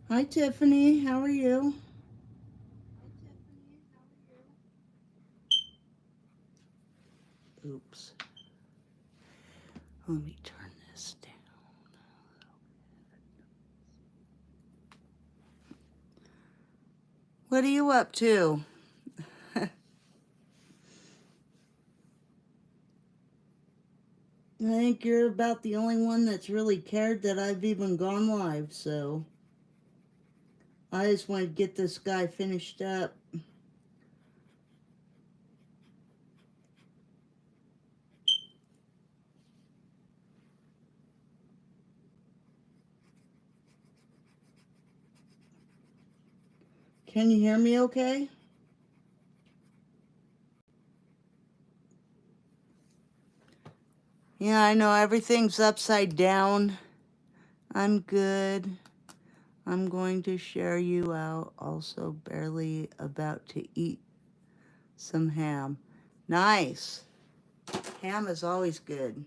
Hi, Tiffany. How are you? Oops. Let me turn this down. What are you up to? I think you're about the only one that's really cared that I've even gone live, so I just want to get this guy finished up. Can you hear me okay? Yeah, I know everything's upside down. I'm good. I'm going to share you out. Also, barely about to eat some ham. Nice. Ham is always good.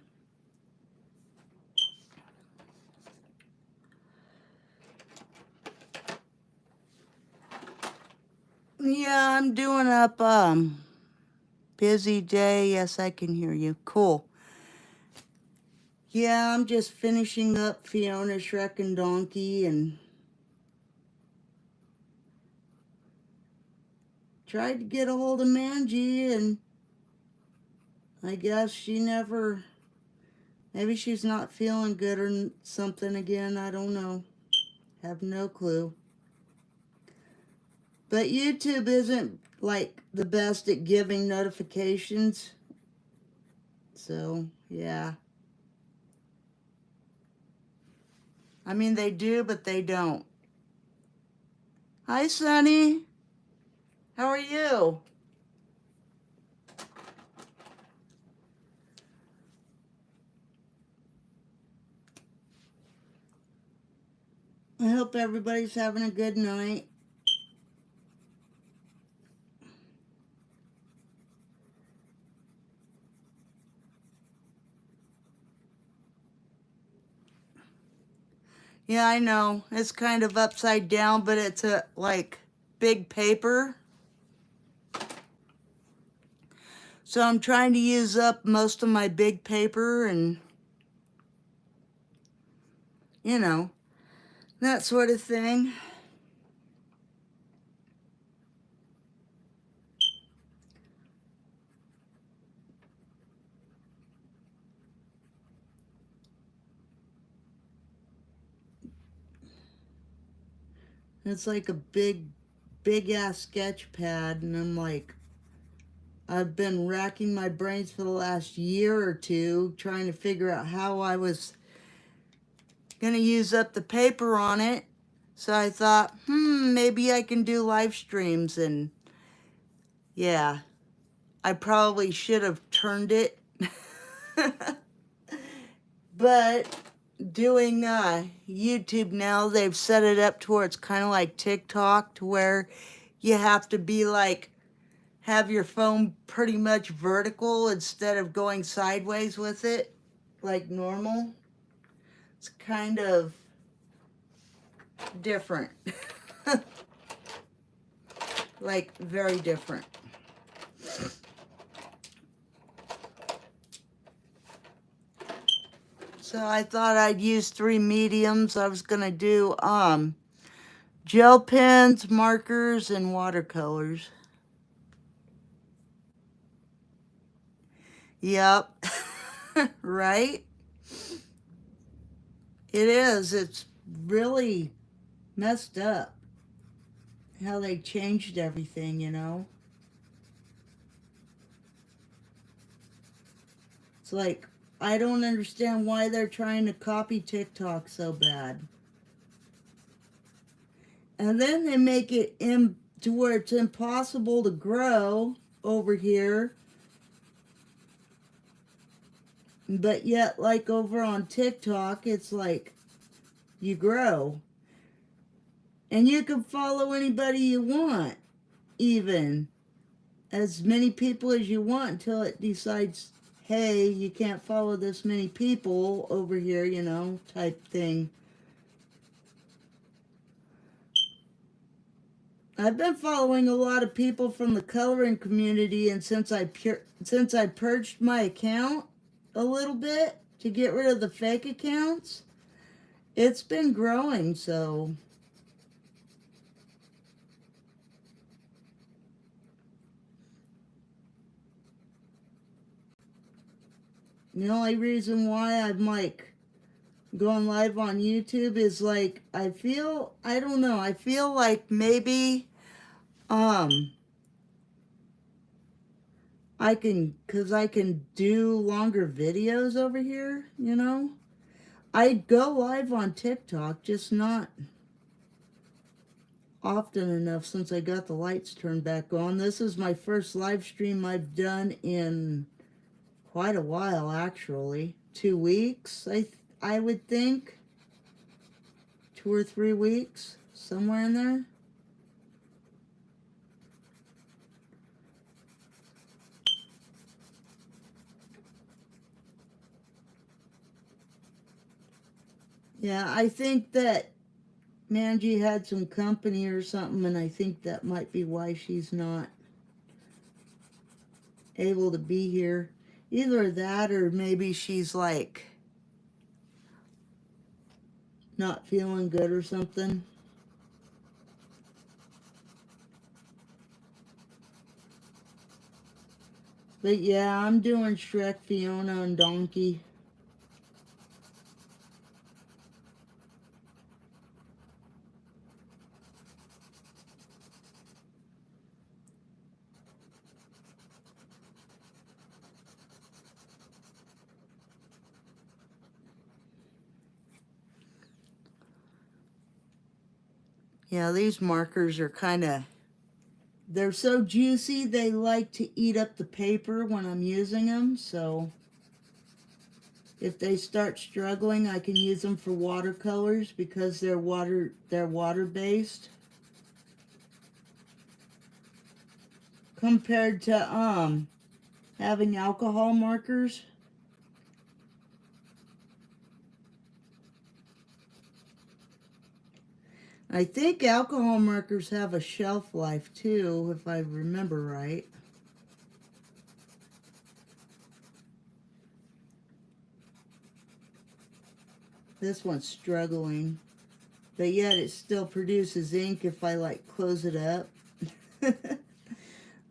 Yeah, I'm doing up busy day. Yes, I can hear you. Cool. Yeah, I'm just finishing up Fiona, Shrek, and Donkey and tried to get a hold of Manji, and I guess she never, maybe she's not feeling good or something again. I don't know. Have no clue. But YouTube isn't like the best at giving notifications. So, yeah. I mean, they do, but they don't. Hi, Sunny. How are you? I hope everybody's having a good night. Yeah, I know. It's kind of upside down, but it's a like big paper. So I'm trying to use up most of my big paper and, you know, that sort of thing. It's like a big ass sketch pad, and I'm like, I've been racking my brains for the last year or two trying to figure out how I was going to use up the paper on it. So I thought, maybe I can do live streams. And yeah, I probably should have turned it. But doing YouTube now, they've set it up to where it's kind of like TikTok, to where you have to be like, have your phone pretty much vertical instead of going sideways with it like normal. It's kind of different. Like very different. So I thought I'd use three mediums. I was gonna do gel pens, markers, and watercolors. Yep. Right? It is. It's really messed up how they changed everything, you know? It's like, I don't understand why they're trying to copy TikTok so bad. And then they make it to where it's impossible to grow over here. But yet, like over on TikTok, it's like you grow. And you can follow anybody you want, even as many people as you want, until it decides, hey, you can't follow this many people over here, type thing. I've been following a lot of people from the coloring community, and since I purged my account a little bit to get rid of the fake accounts, it's been growing. So the only reason why I'm like going live on YouTube is like I don't know, I feel like maybe um I can do longer videos over here, you know? I go live on TikTok, just not often enough since I got the lights turned back on. This is my first live stream I've done in quite a while, actually. 2 weeks, I would think. 2 or 3 weeks, somewhere in there. Yeah, I think that Manji had some company or something, and I think that might be why she's not able to be here. Either that or maybe she's like not feeling good or something. But yeah, I'm doing Shrek, Fiona, and Donkey. Yeah, these markers are kind of, they're so juicy, they like to eat up the paper when I'm using them, so if they start struggling, I can use them for watercolors because they're water-based. Compared to having alcohol markers. I think alcohol markers have a shelf life too, if I remember right. This one's struggling, but yet it still produces ink if I like close it up.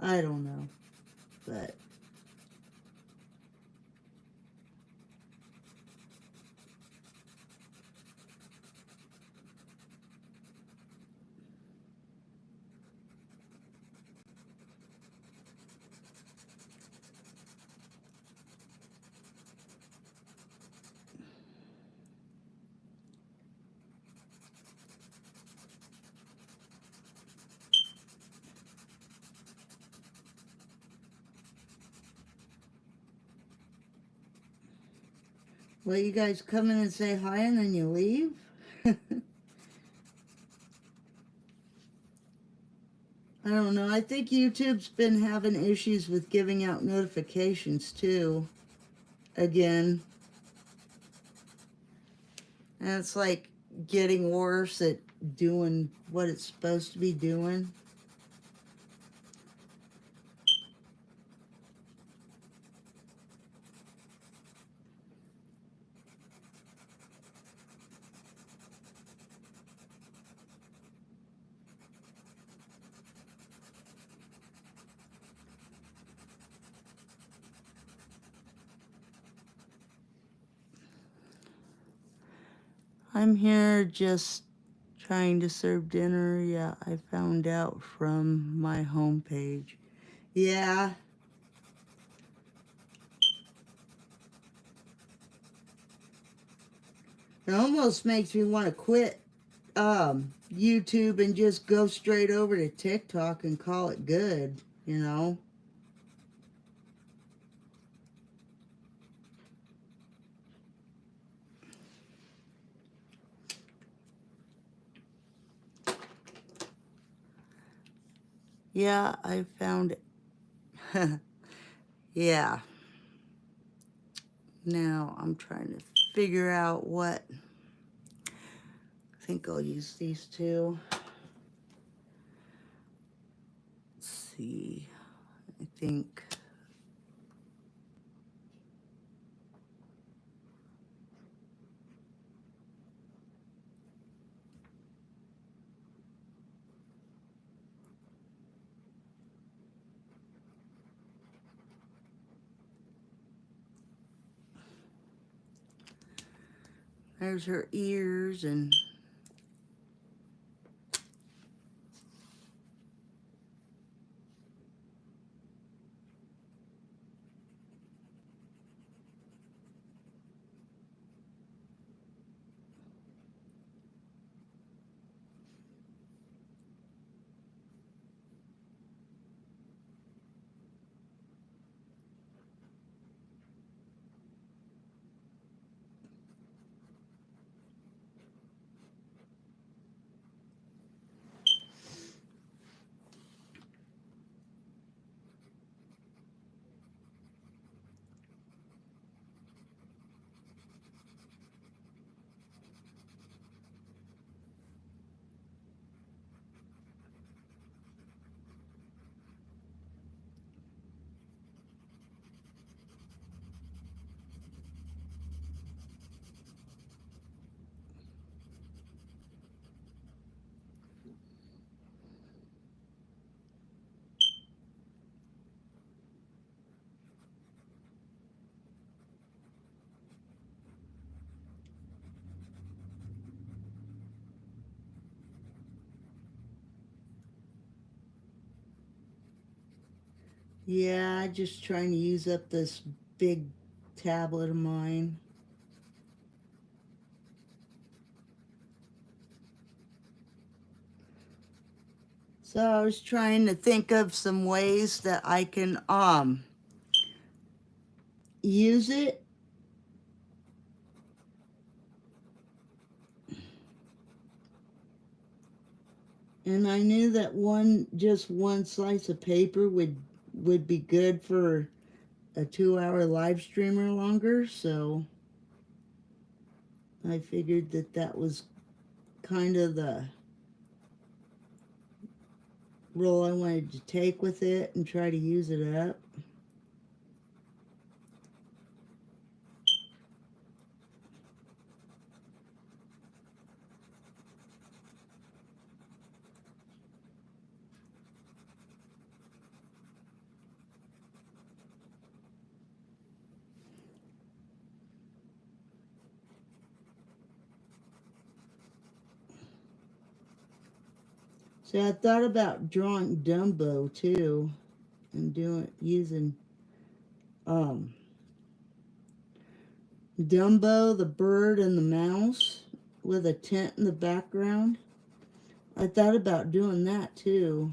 I don't know, but well, you guys come in and say hi and then you leave? I don't know. I think YouTube's been having issues with giving out notifications too. Again. And it's like getting worse at doing what it's supposed to be doing. I'm here just trying to serve dinner. Yeah, I found out from my homepage. Yeah. It almost makes me want to quit YouTube and just go straight over to TikTok and call it good, you know? Yeah, I found it. Yeah. Now I'm trying to figure out what. I think I'll use these two. see. I think there's her ears, and yeah, just trying to use up this big tablet of mine. So I was trying to think of some ways that I can use it. And I knew that just one slice of paper would be good for a 2-hour live stream or longer, so I figured that that was kind of the role I wanted to take with it and try to use it up. So I thought about drawing Dumbo too, and using um, Dumbo, the bird, and the mouse with a tent in the background. I thought about doing that too.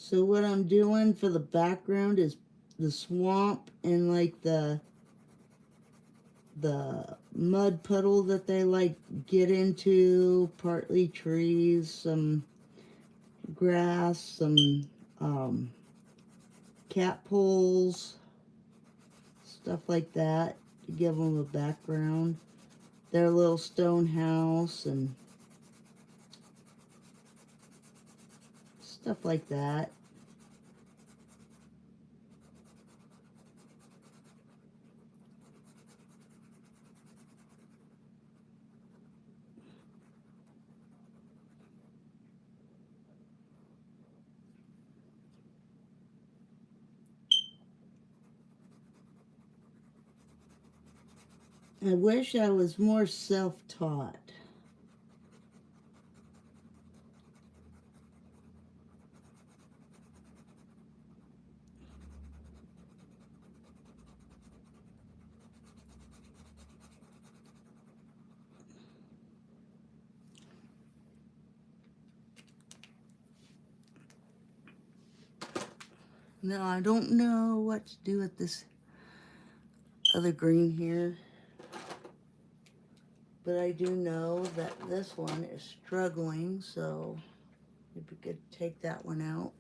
So what I'm doing for the background is the swamp and like the mud puddle that they like get into, partly trees, some grass, some cat poles, stuff like that to give them a background. Their little stone house and stuff like that. I wish I was more self-taught. Now I don't know what to do with this other green here, but I do know that this one is struggling, so maybe we could take that one out.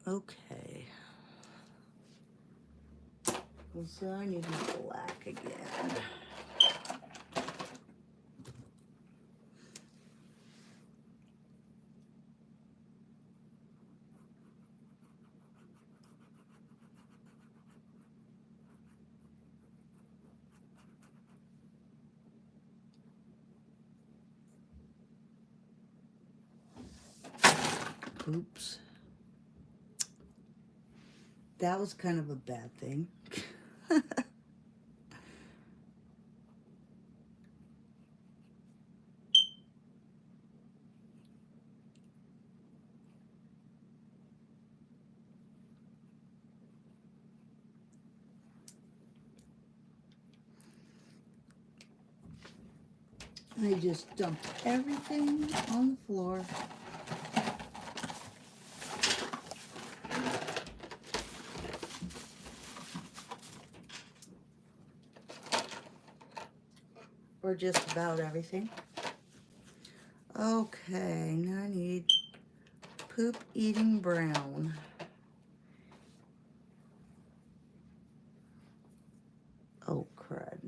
Okay. So I need black again. Oops. That was kind of a bad thing. I just dumped everything on the floor. Or just about everything. Okay, now I need poop eating brown. Oh, crud.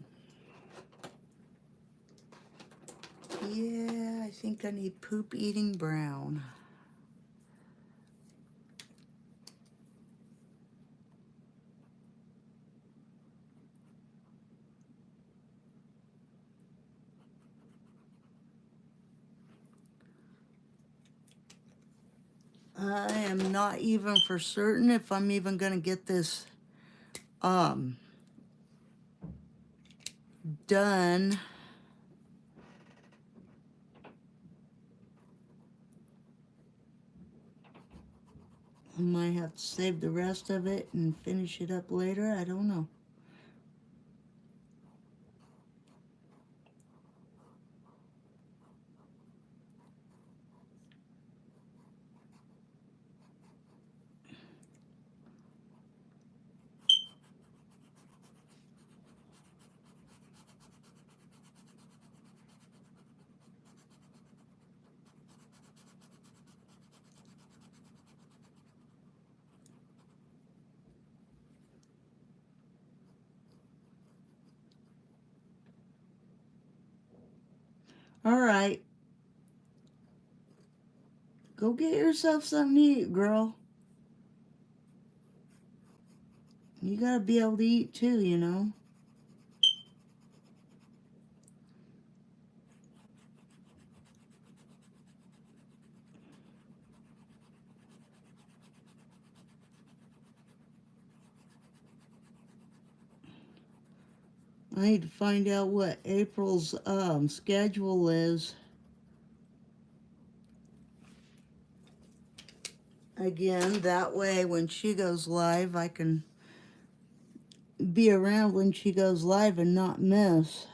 Yeah, I think I need poop eating brown. I am not even for certain if I'm even going to get this done. I might have to save the rest of it and finish it up later. I don't know. All right. Go get yourself something to eat, girl. You gotta be able to eat too, you know. I need to find out what April's schedule is. Again, that way when she goes live, I can be around when she goes live and not miss.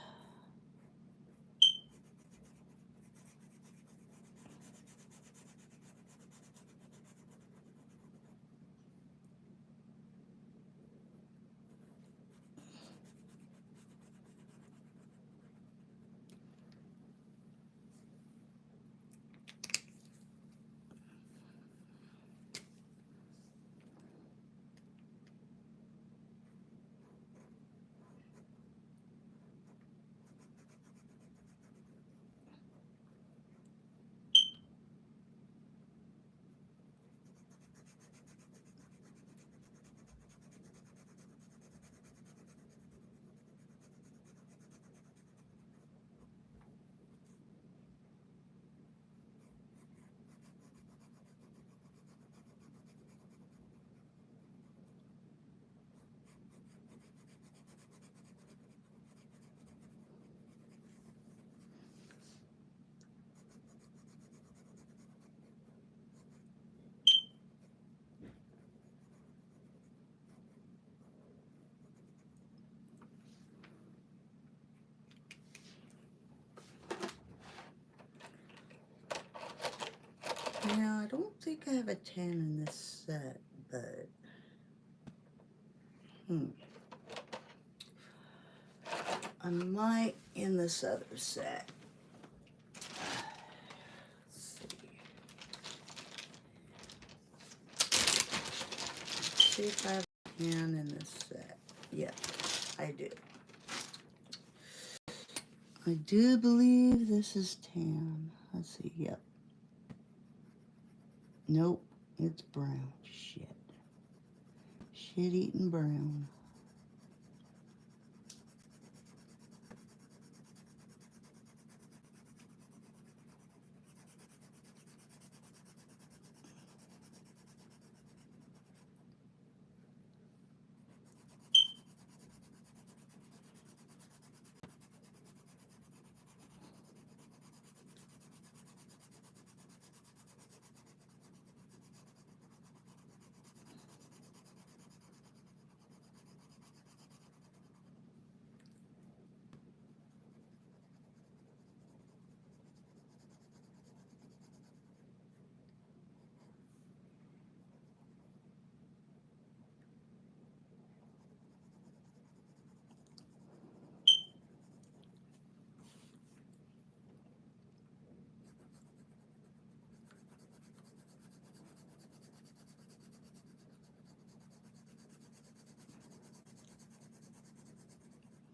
have a tan in this set, but I might in this other set. Let's see if I have a tan in this set. Yeah, I do. I do believe this is tan. Let's see, yep. Nope, it's brown. Shit. Shit-eating brown.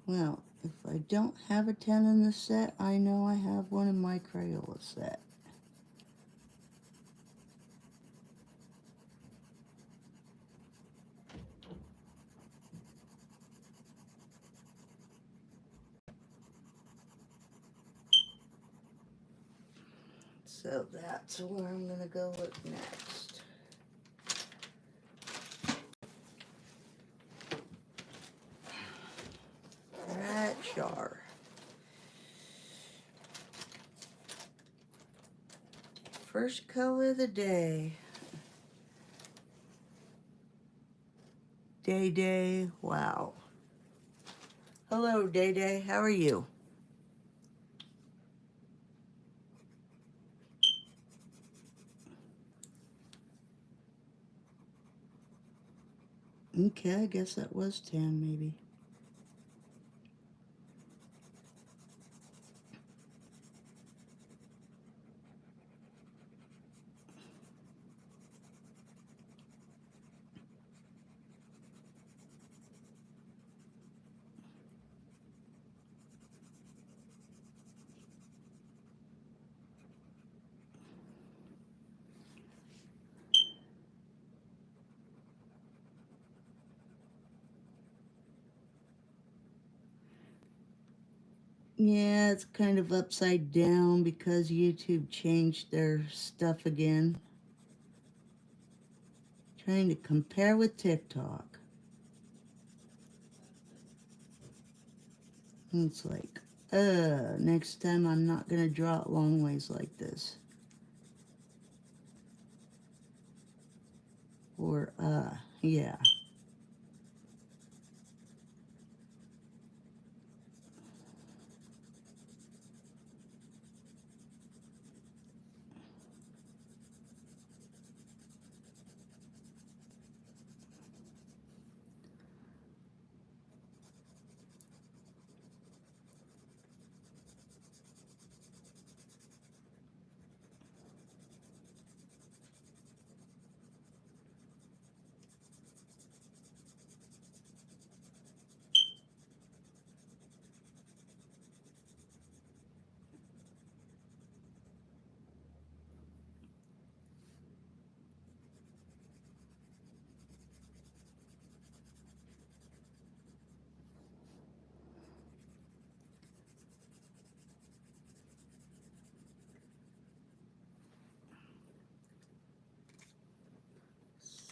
Well, if I don't have a 10 in the set, I know I have one in my Crayola set. So that's where I'm going to go with next. Rat jar. First color of the day. Day Day, wow. Hello Day Day, how are you? Okay, I guess that was 10 maybe. Yeah, it's kind of upside down because YouTube changed their stuff again. Trying to compare with TikTok. And it's like, next time I'm not going to draw it long ways like this. Or, yeah.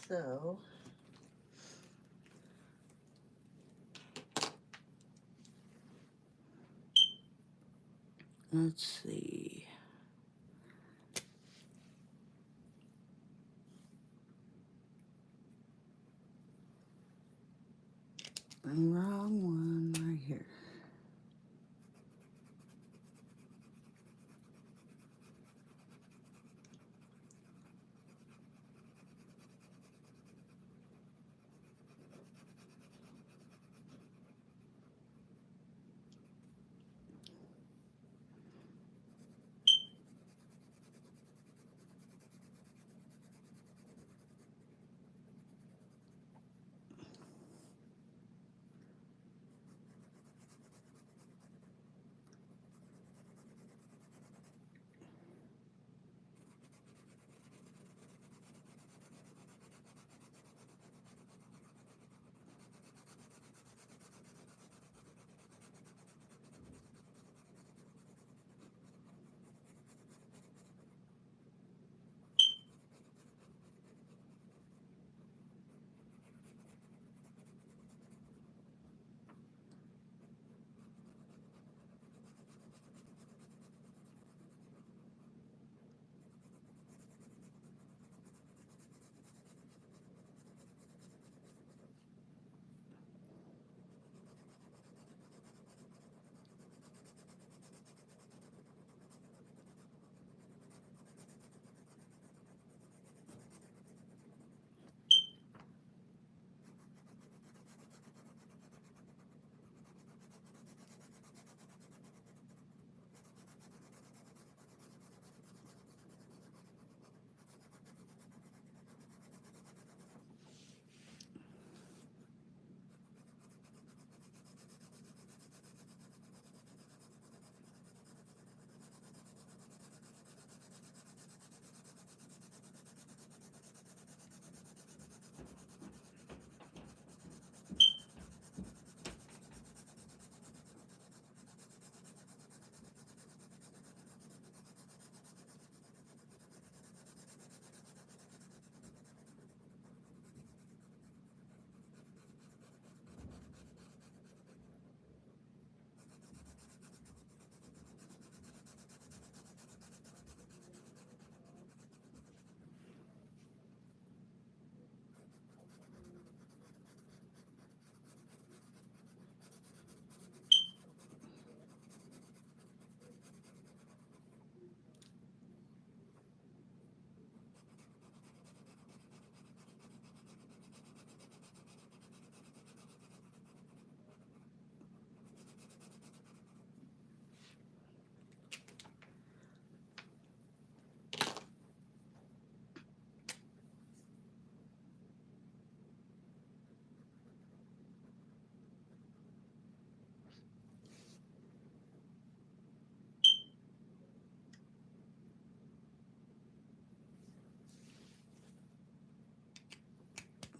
So, let's see. Wrong one right here.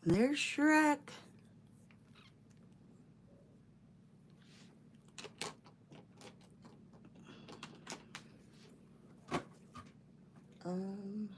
There's Shrek. Um,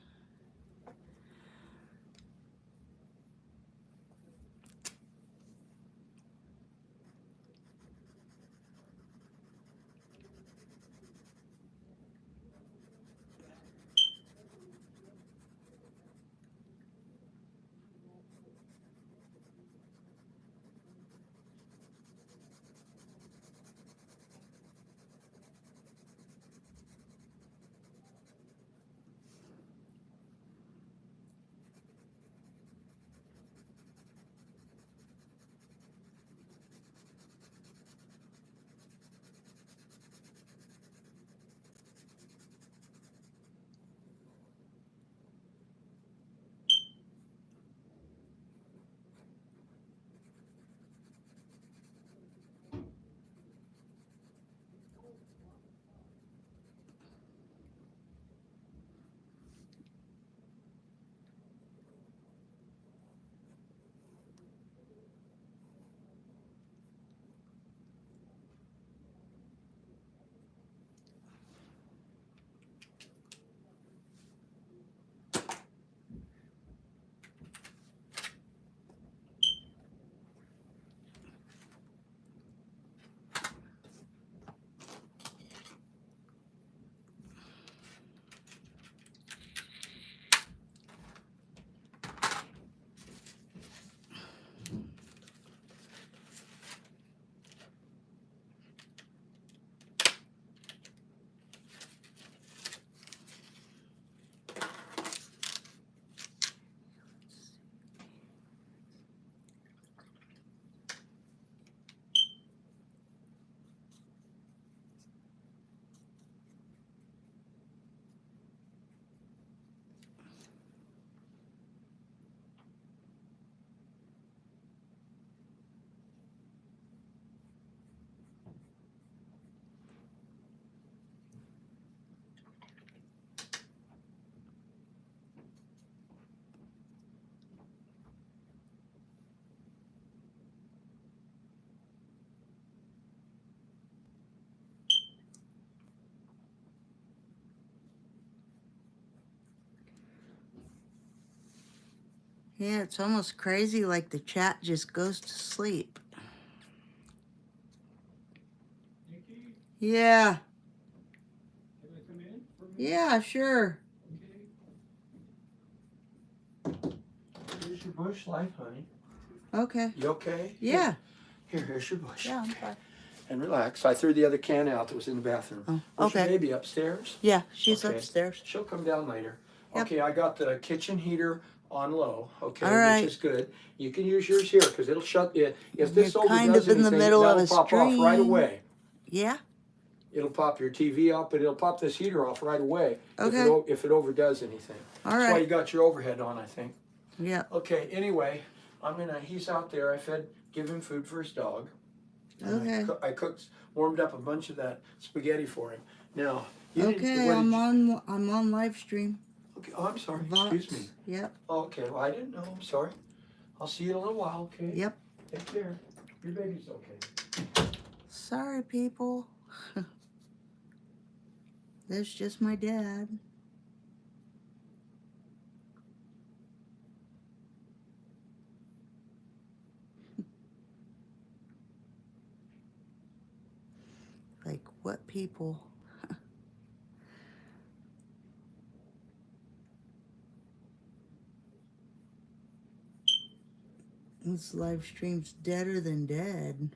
yeah, it's almost crazy, like the chat just goes to sleep. Yeah. Yeah, sure. Here's your bush light, honey. Okay. You okay? Yeah. Here's your bush. Yeah, I'm Okay. fine. And relax. I threw the other can out that was in the bathroom. Oh, Where's your okay. baby? Upstairs? Yeah, she's Okay. upstairs. She'll come down later. Yep. Okay, I got the kitchen heater on low, okay, All right. which is good. You can use yours here because it'll shut it. If this You're kind overdoes of in the anything, middle of that'll a pop off right stream. away. Yeah. It'll pop your TV up, but it'll pop this heater off right away Okay. if it overdoes anything. All That's why right. you got your overhead on, I think. Yeah. Okay, anyway, he's out there. Give him food for his dog. Okay. I warmed up a bunch of that spaghetti for him. Now, Okay, I'm on live stream. Okay, oh, I'm sorry. Vox. Excuse me. Yep. Okay, well, I didn't know. I'm sorry. I'll see you in a little while, okay? Yep. Take care. Your baby's okay. Sorry, people. That's just my dad. Like, what people? This live stream's deader than dead.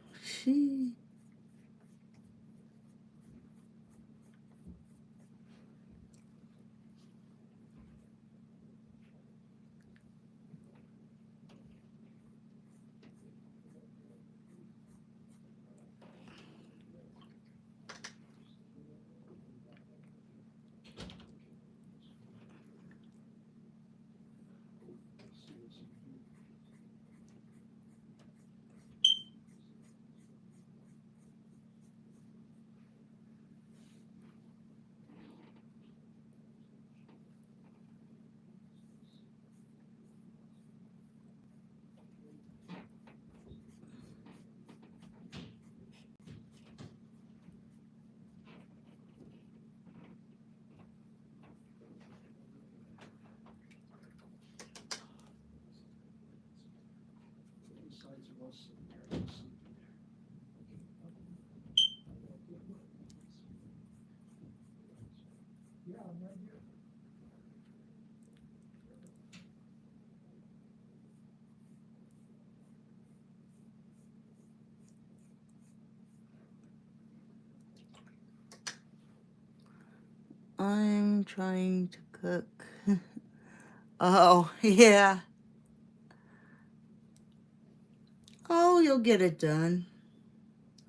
I'm trying to cook. Oh, yeah. Oh, you'll get it done.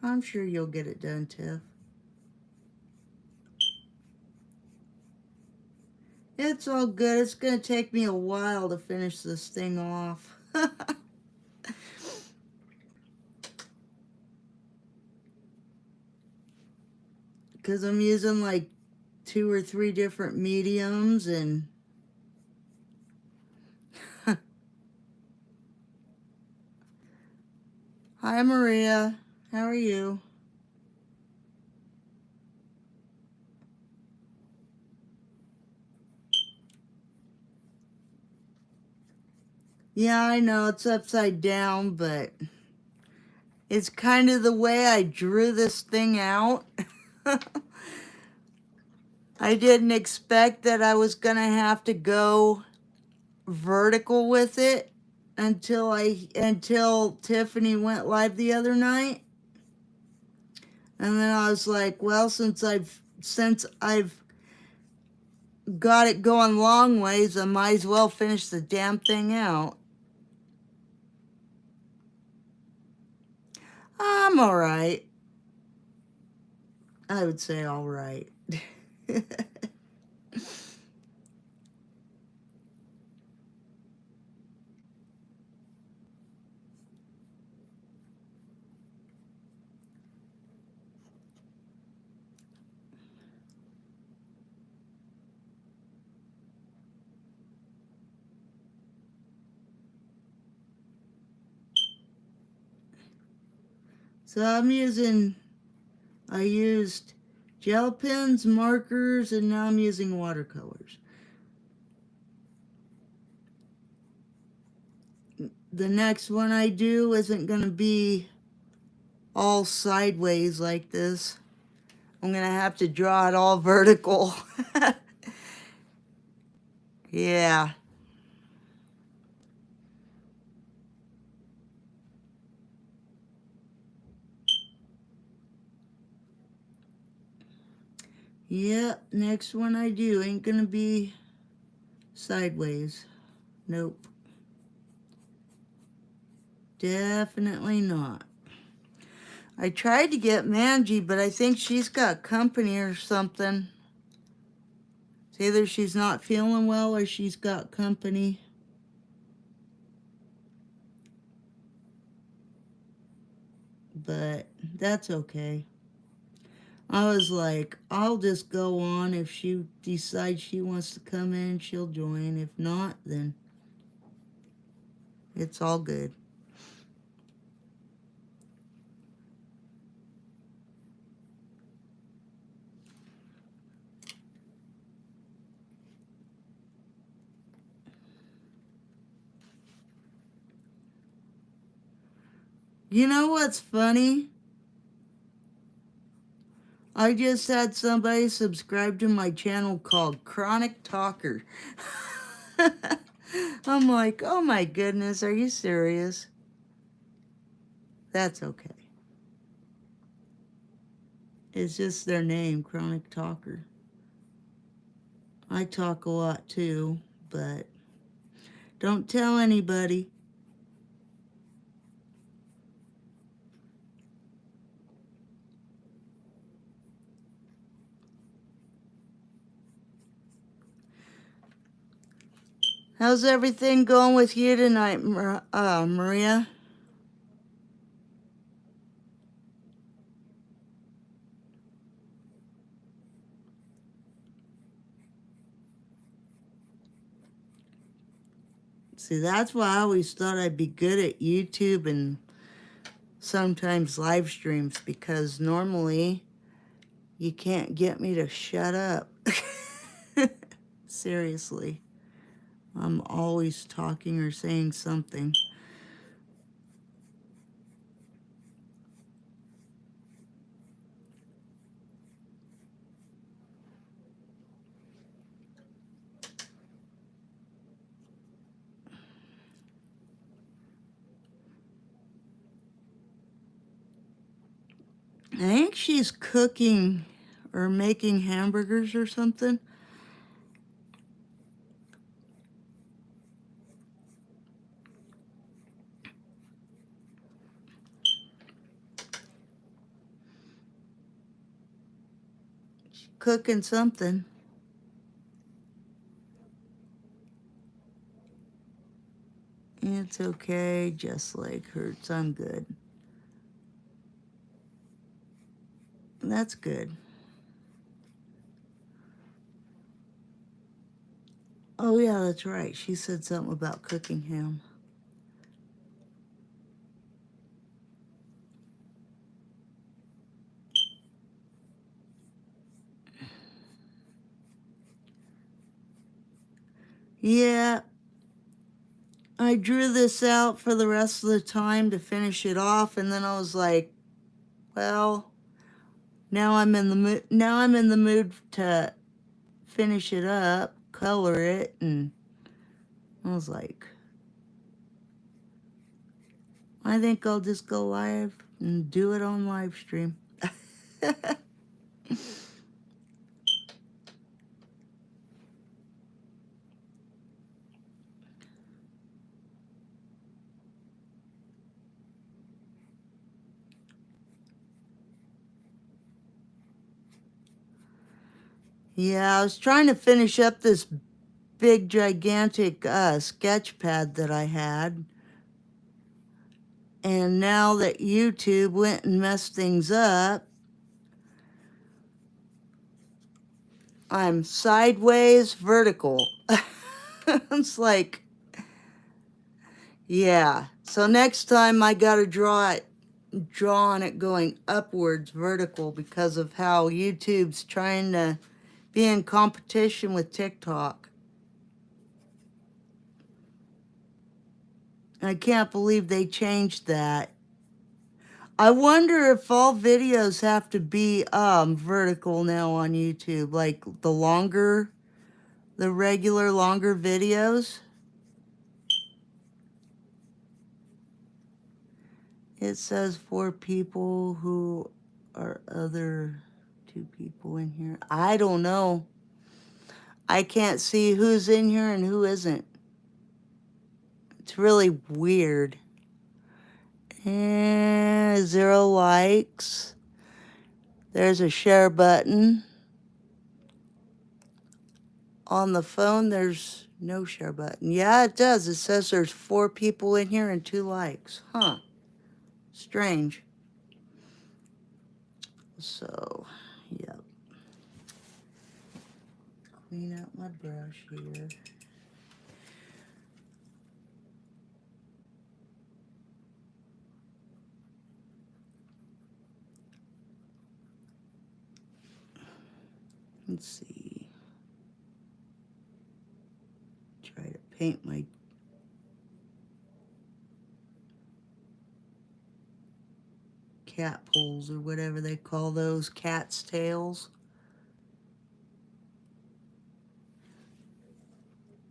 I'm sure you'll get it done, Tiff. It's all good. It's going to take me a while to finish this thing off. Because I'm using like 2 or 3 different mediums and Hi Maria, how are you? Yeah, I know it's upside down, but it's kind of the way I drew this thing out. I didn't expect that I was gonna have to go vertical with it until Tiffany went live the other night. And then I was like, well, since I've got it going long ways, I might as well finish the damn thing out. I'm all right. I would say all right. So I used gel pens, markers, and now I'm using watercolors. The next one I do isn't going to be all sideways like this. I'm going to have to draw it all vertical. Yeah. Yep, next one I do ain't going to be sideways. Nope. Definitely not. I tried to get Manji, but I think she's got company or something. It's either she's not feeling well or she's got company. But that's okay. I was like, I'll just go on. If she decides she wants to come in, she'll join. If not, then it's all good. You know what's funny? I just had somebody subscribe to my channel called Chronic Talker. I'm like, oh my goodness, are you serious? That's okay. It's just their name, Chronic Talker. I talk a lot too, but don't tell anybody. How's everything going with you tonight, Maria? See, that's why I always thought I'd be good at YouTube and sometimes live streams, because normally you can't get me to shut up. Seriously. I'm always talking or saying something. I think she's cooking or making hamburgers or something. She's cooking something. It's okay, just like hurts. I'm good. That's good. Oh, yeah, that's right. She said something about cooking ham. Yeah, I drew this out for the rest of the time to finish it off, and then I was like, well, now I'm in the mood. Now I'm in the mood to finish it up, color it, and I was like, I think I'll just go live and do it on live stream. Yeah, I was trying to finish up this big, gigantic sketch pad that I had. And now that YouTube went and messed things up, I'm sideways vertical. It's like, yeah. So next time I gotta draw on it going upwards vertical because of how YouTube's trying to be in competition with TikTok. I can't believe they changed that. I wonder if all videos have to be vertical now on YouTube, like the regular longer videos. It says 4 people who are other 2 people in here. I don't know. I can't see who's in here and who isn't. It's really weird. And 0 likes. There's a share button. On the phone, there's no share button. Yeah, it does. It says there's 4 people in here and 2 likes. Huh. Strange. So, yep. Clean out my brush here. Let's see. Try to paint my cat poles or whatever they call those, cat's tails.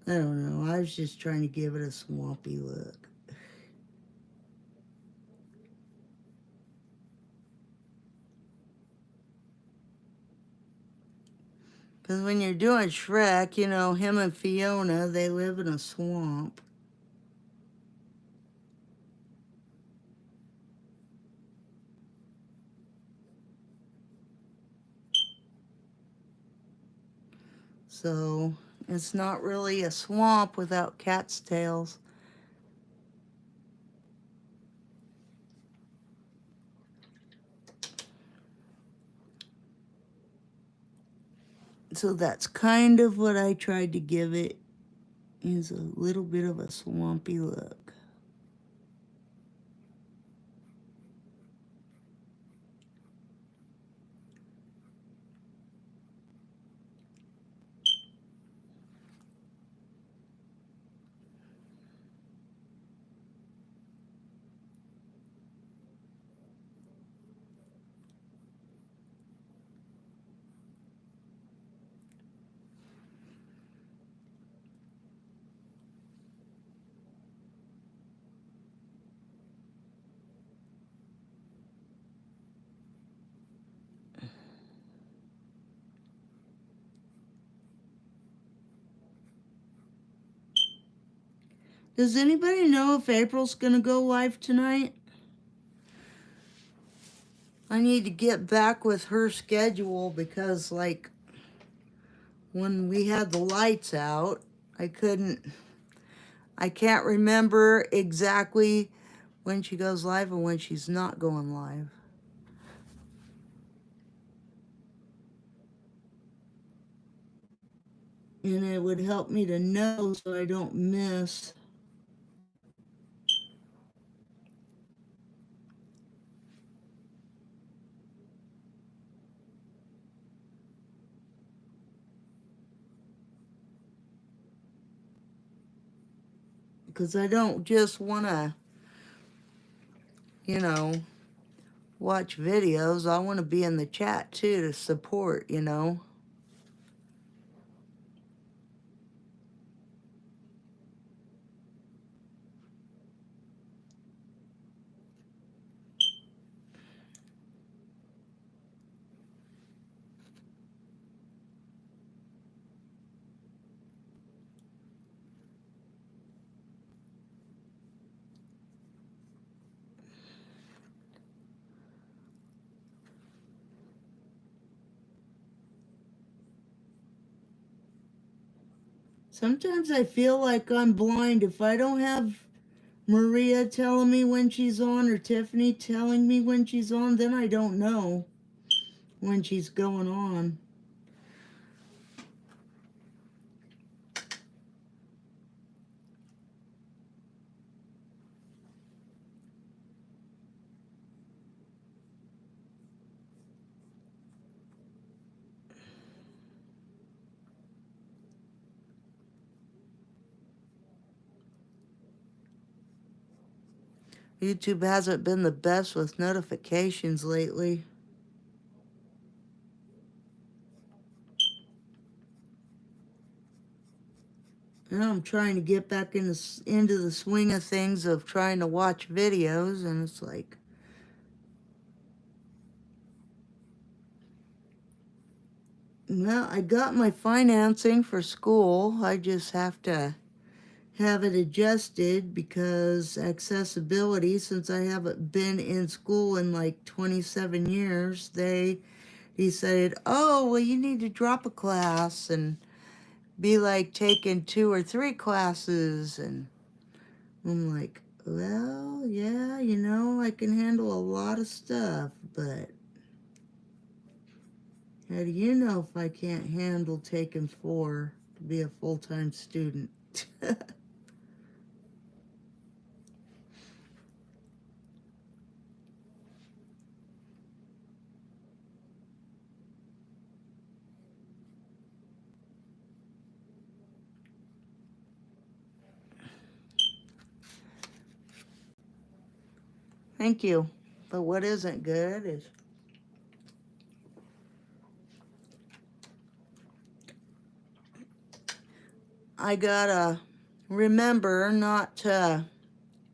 I don't know. I was just trying to give it a swampy look. Because when you're doing Shrek, you know, him and Fiona, they live in a swamp. So it's not really a swamp without cat's tails. So that's kind of what I tried to give it, is a little bit of a swampy look. Does anybody know if April's gonna go live tonight? I need to get back with her schedule because, like, when we had the lights out, I can't remember exactly when she goes live and when she's not going live. And it would help me to know so I don't miss. Because I don't just want to, you know, watch videos. I want to be in the chat too to support, you know. Sometimes I feel like I'm blind. If I don't have Maria telling me when she's on or Tiffany telling me when she's on, then I don't know when she's going on. YouTube hasn't been the best with notifications lately. And I'm trying to get back into the swing of things of trying to watch videos, and it's like, well, I got my financing for school. I just have to have it adjusted because accessibility, since I haven't been in school in like 27 years, they decided, oh, well, you need to drop a class and be like taking 2 or 3 classes. And I'm like, well, yeah, you know, I can handle a lot of stuff, but how do you know if I can't handle taking 4 to be a full-time student? Thank you. But what isn't good is I gotta remember not to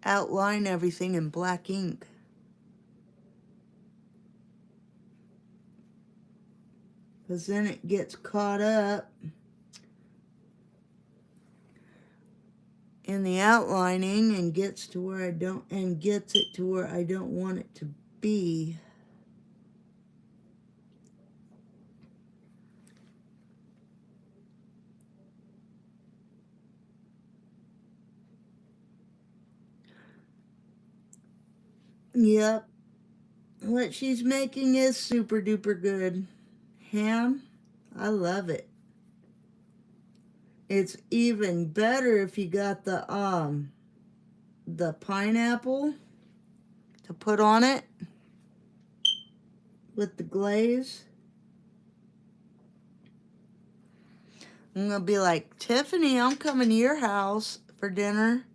outline everything in black ink. Because then it gets caught up in the outlining and gets to where gets it to where I don't want it to be. Yep. What she's making is super duper good. Ham, I love it. It's even better if you got the pineapple to put on it with the glaze. I'm gonna be like, Tiffany, I'm coming to your house for dinner.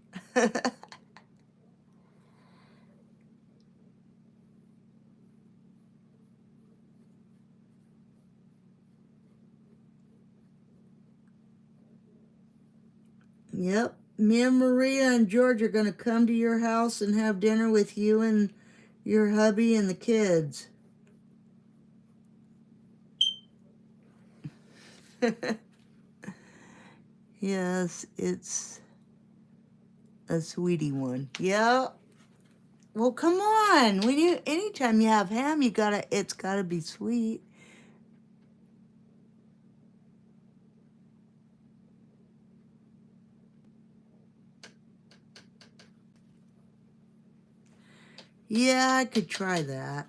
Yep. Me and Maria and George are gonna come to your house and have dinner with you and your hubby and the kids. Yes, it's A sweetie one. Yeah. Well, come on. When you anytime you have ham, it's gotta be sweet. Yeah, I could try that.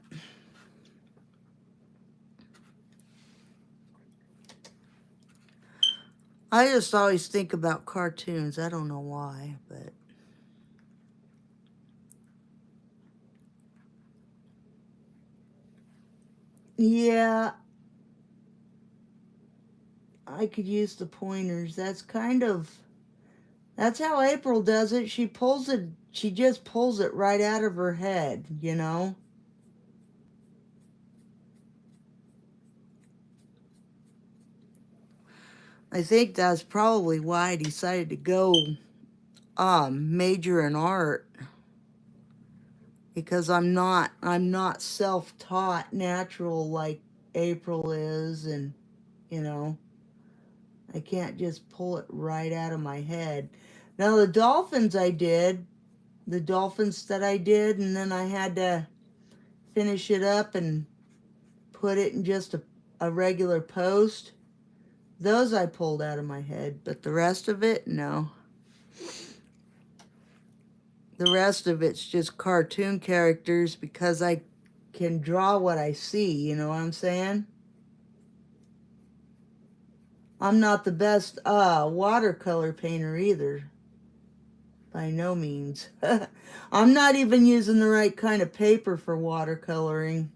I just always think about cartoons. I don't know why, but yeah, I could use the pointers. That's how April does it. She just pulls it right out of her head, you know? I think that's probably why I decided to go major in art, because I'm not self-taught natural like April is, and you know, I can't just pull it right out of my head. Now the dolphins that I did, and then I had to finish it up and put it in just a regular post. Those I pulled out of my head, but the rest of it, no. The rest of it's just cartoon characters because I can draw what I see, you know what I'm saying? I'm not the best watercolor painter either, by no means. I'm not even using the right kind of paper for watercoloring.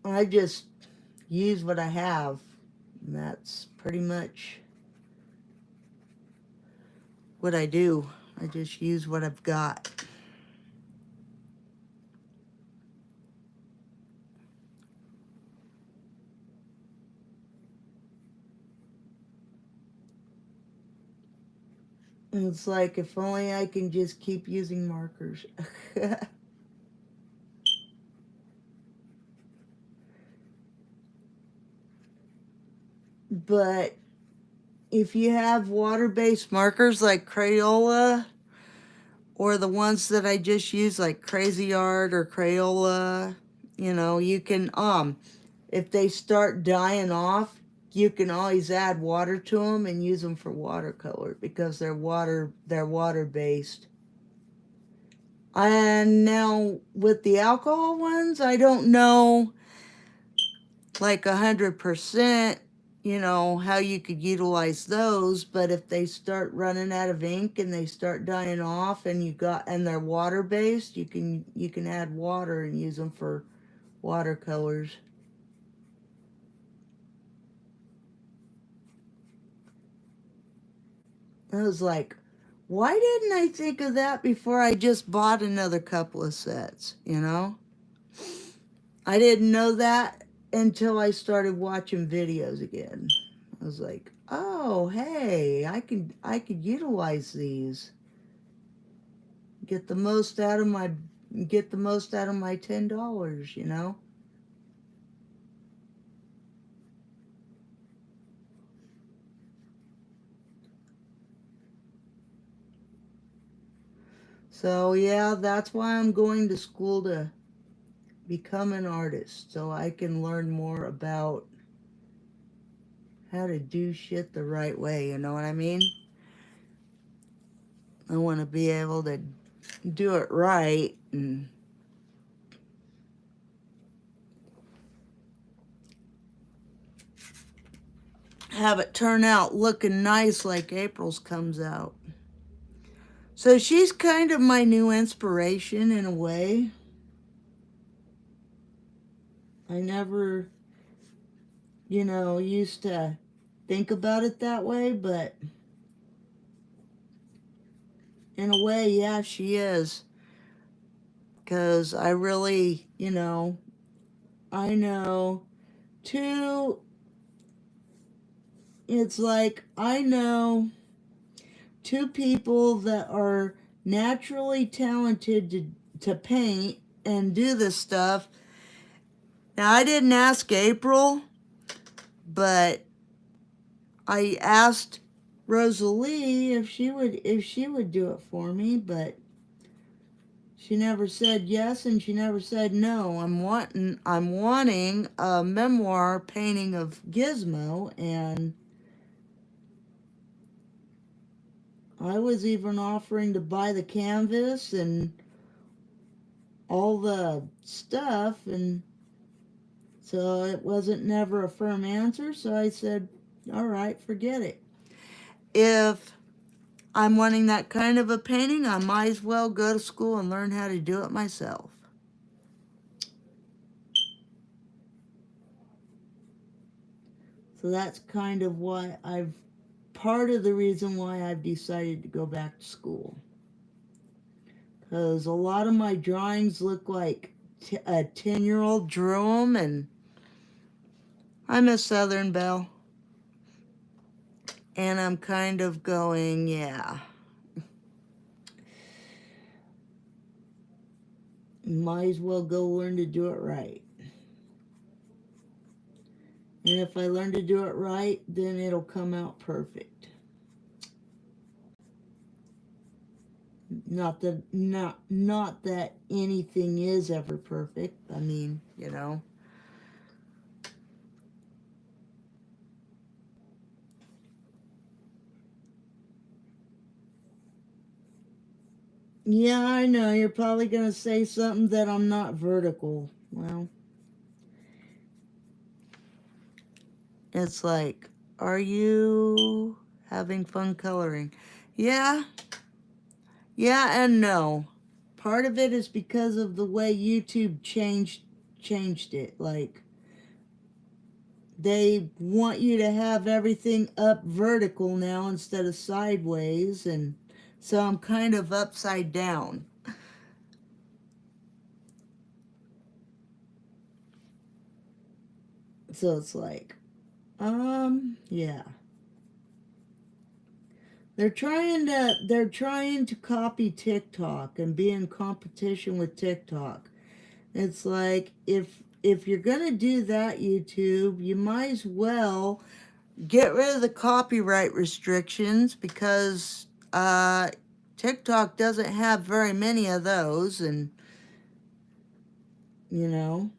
I just use what I have. And that's pretty much what I do. I just use what I've got. And it's like, if only I can just keep using markers. But if you have water-based markers like Crayola, or the ones that I just use like Crazy Art or Crayola, you know, you can, if they start dying off, you can always add water to them and use them for watercolor because they're water based. And now with the alcohol ones, I don't know like 100%, you know, how you could utilize those, but if they start running out of ink and they start dying off and they're water based, you can add water and use them for watercolors. I was like, why didn't I think of that before I just bought another couple of sets, you know? I didn't know that until I started watching videos again. I was like, oh, hey, I could utilize these. Get the most out of my $10, you know? So yeah, that's why I'm going to school to become an artist, so I can learn more about how to do shit the right way, you know what I mean? I want to be able to do it right and have it turn out looking nice like April's comes out. So she's kind of my new inspiration in a way. I never, used to think about it that way, but in a way, yeah, she is. Because I really, I know, too, it's like, I know two people that are naturally talented to paint and do this stuff. Now, I didn't ask April, but I asked Rosalie if she would do it for me, but she never said yes and she never said no. I'm wanting a memoir painting of Gizmo, and I was even offering to buy the canvas and all the stuff, and so it wasn't never a firm answer, so I said, all right, forget it. If I'm wanting that kind of a painting, I might as well go to school and learn how to do it myself. So that's kind of why part of the reason why I've decided to go back to school. Because a lot of my drawings look like a 10-year-old drew them, and I miss Southern Belle. And I'm kind of going, yeah. Might as well go learn to do it right. And if I learn to do it right, then it'll come out perfect. Not that anything is ever perfect. I mean, you know. Yeah, I know. You're probably going to say something that I'm not vertical. Well, it's like, are you having fun coloring? Yeah. Yeah and no. Part of it is because of the way YouTube changed it. Like, they want you to have everything up vertical now instead of sideways, and so I'm kind of upside down. So it's like, yeah. They're trying to copy TikTok and be in competition with TikTok. It's like, if you're gonna do that, YouTube, you might as well get rid of the copyright restrictions, because TikTok doesn't have very many of those, and you know,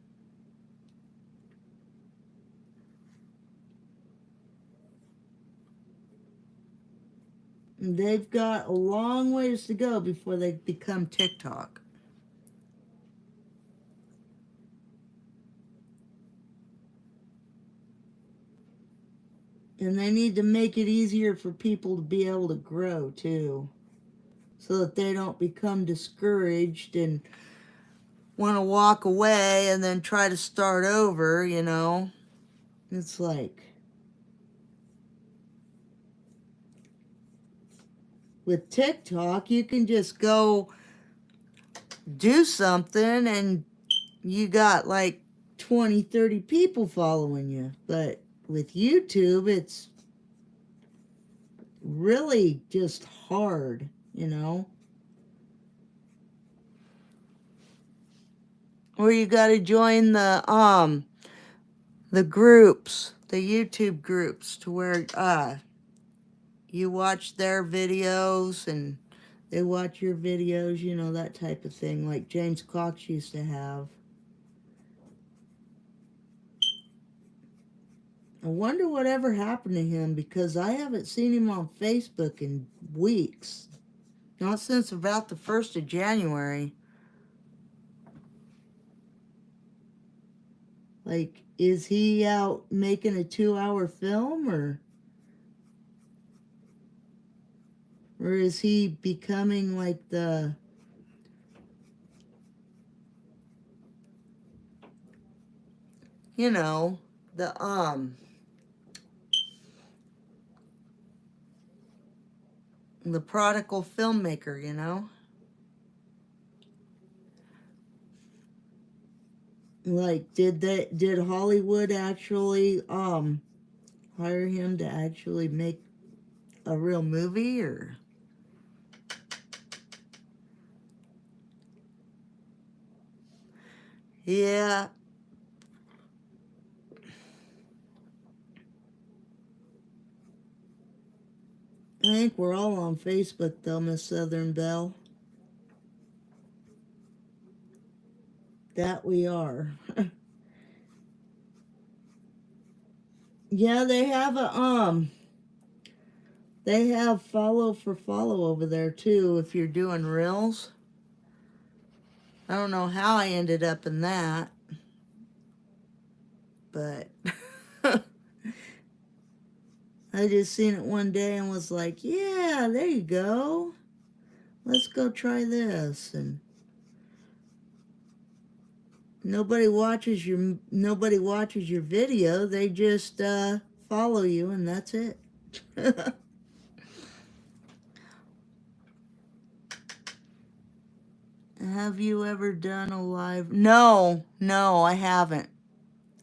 they've got a long ways to go before they become TikTok. And they need to make it easier for people to be able to grow too, so that they don't become discouraged and want to walk away and then try to start over, you know. It's like, with TikTok, you can just go do something and you got like 20, 30 people following you. But with YouTube, it's really just hard, you know. Or you got to join the groups, the YouTube groups, to where you watch their videos and they watch your videos, you know, that type of thing, like James Cox used to have. I wonder whatever happened to him, because I haven't seen him on Facebook in weeks. Not since about the 1st of January. Like, is he out making a 2-hour film, or is he becoming like the you know, the prodigal filmmaker, you know? Like, did Hollywood actually hire him to actually make a real movie, or Yeah. I think we're all on Facebook though, Miss Southern Belle. That we are. Yeah, they have follow for follow over there too if you're doing reels. I don't know how I ended up in that, but I just seen it one day and was like, yeah, there you go. Let's go try this. And nobody watches your video. They just follow you and that's it. Have you ever done a live? No, I haven't.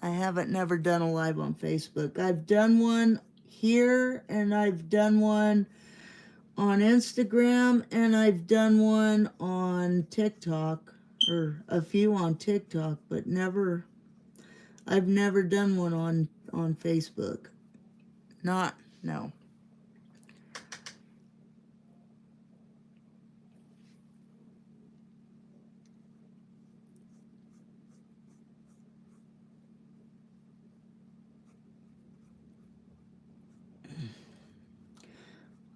I haven't never done a live on Facebook. I've done one here and I've done one on Instagram and I've done one on TikTok or a few on TikTok, but I've never done one on Facebook. Not no.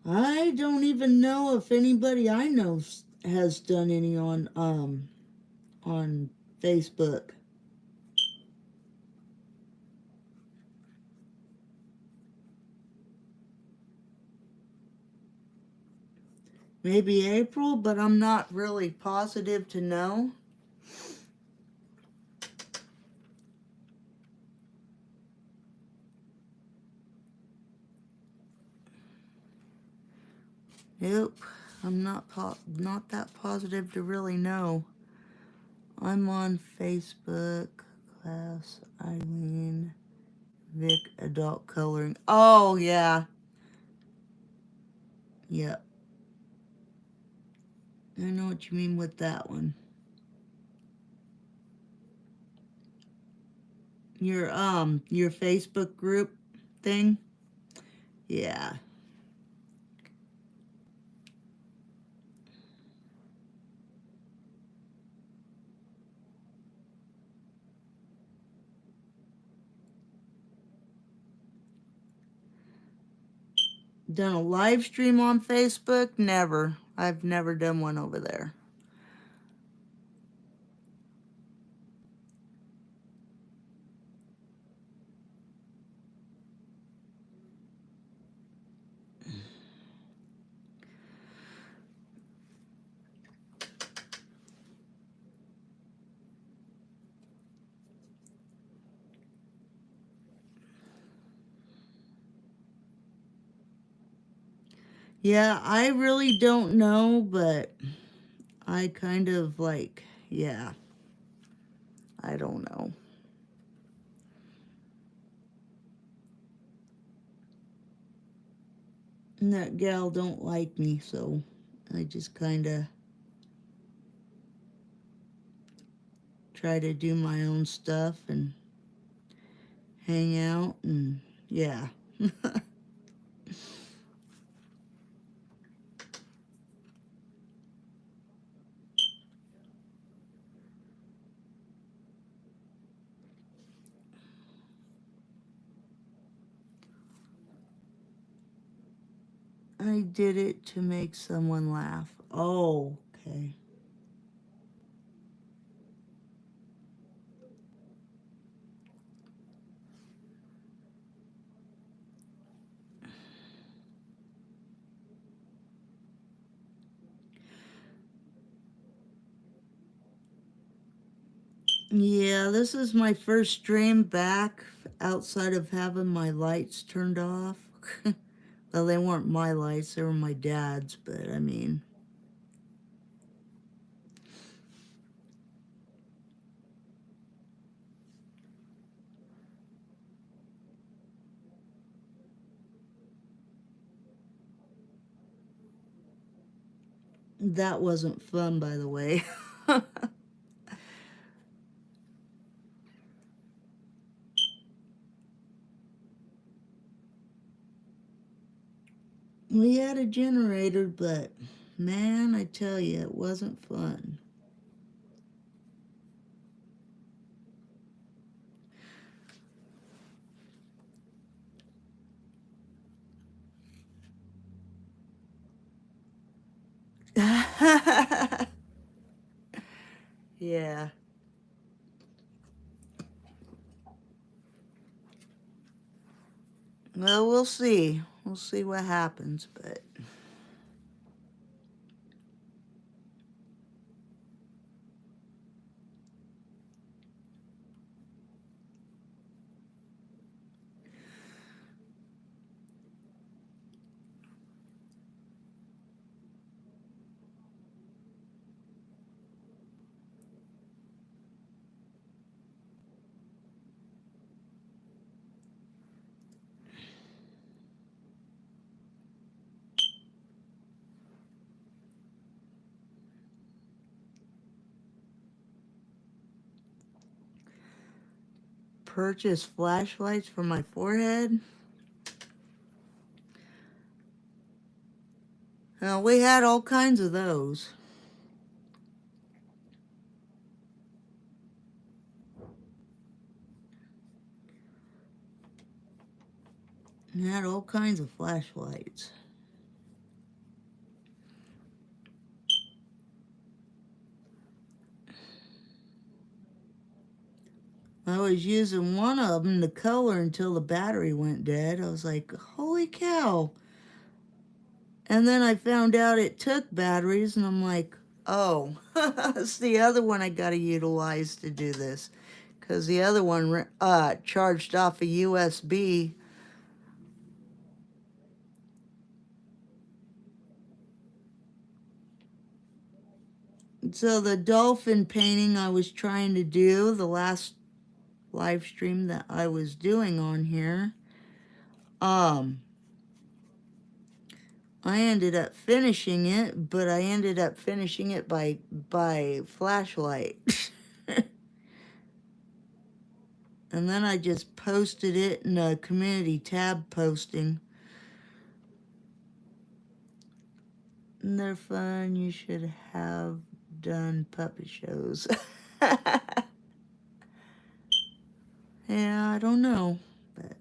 I don't even know if anybody I know has done any on Facebook. Maybe April, but I'm not really positive to know. Nope, I'm not that positive to really know. I'm on Facebook, class Eileen, Vic, adult coloring. Oh yeah, yep. I know what you mean with that one. Your Facebook group thing? Yeah. Done a live stream on Facebook? Never. I've never done one over there. Yeah, I really don't know, but I kind of like, yeah, I don't know. And that gal don't like me, so I just kind of try to do my own stuff and hang out and yeah. I did it to make someone laugh. Oh, okay. Yeah, this is my first stream back outside of having my lights turned off. Well, they weren't my lights, they were my dad's, but I mean. That wasn't fun, by the way. We had a generator, but man, I tell you, it wasn't fun. Yeah. Well, we'll see. We'll see what happens, but purchase flashlights for my forehead. We had all kinds of those. We had all kinds of flashlights. I was using one of them to color until the battery went dead. I was like, holy cow. And then I found out it took batteries, and I'm like, oh, it's the other one I got to utilize to do this. Because the other one charged off a USB. So the dolphin painting I was trying to do, the last live stream that I was doing on here, I ended up finishing it, but I ended up finishing it by flashlight. And then I just posted it in a community tab posting. And they're fun. You should have done puppet shows. Yeah, I don't know. But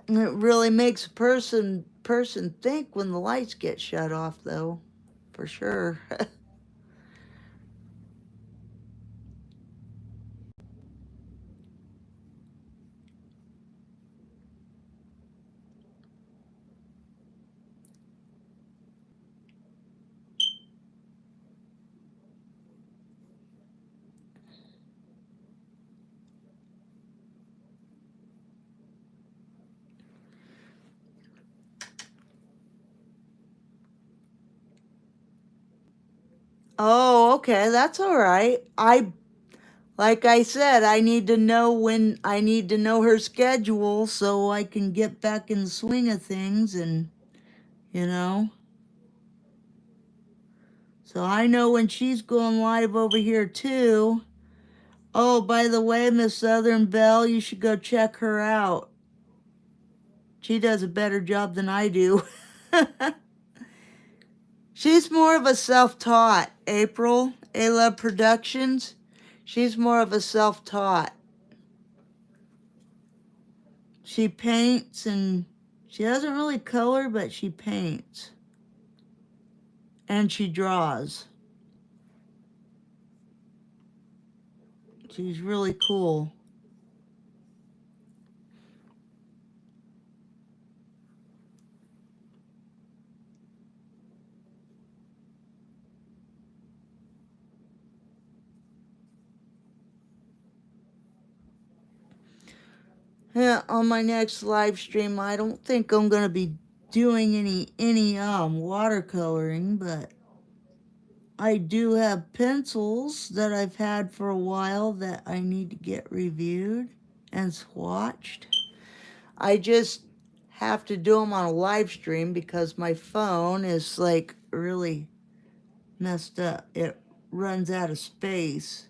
it really makes a person think when the lights get shut off, though, for sure. Oh, okay, that's all right. Like I said, I need to know her schedule so I can get back in the swing of things, and you know. So I know when she's going live over here too. Oh, by the way, Miss Southern Belle, you should go check her out. She does a better job than I do. She's more of a self-taught, April, A-Love Productions. She's more of a self-taught. She paints, and she doesn't really color, but she paints. And she draws. She's really cool. Yeah, on my next live stream, I don't think I'm gonna be doing any watercoloring, but I do have pencils that I've had for a while that I need to get reviewed and swatched. I just have to do them on a live stream because my phone is like really messed up. It runs out of space.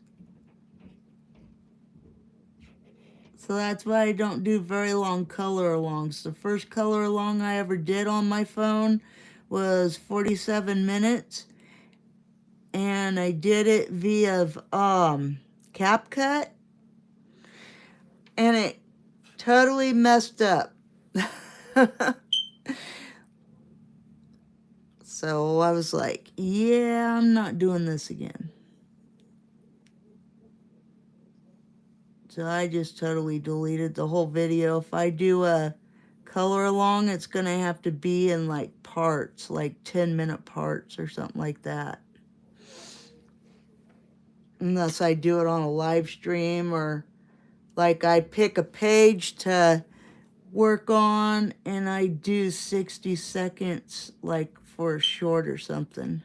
So that's why I don't do very long color alongs. The first color along I ever did on my phone was 47 minutes. And I did it via CapCut. And it totally messed up. So I was like, yeah, I'm not doing this again. So I just totally deleted the whole video. If I do a color along, it's going to have to be in like parts, like 10-minute parts or something like that. Unless I do it on a live stream, or like I pick a page to work on and I do 60 seconds like for a short or something.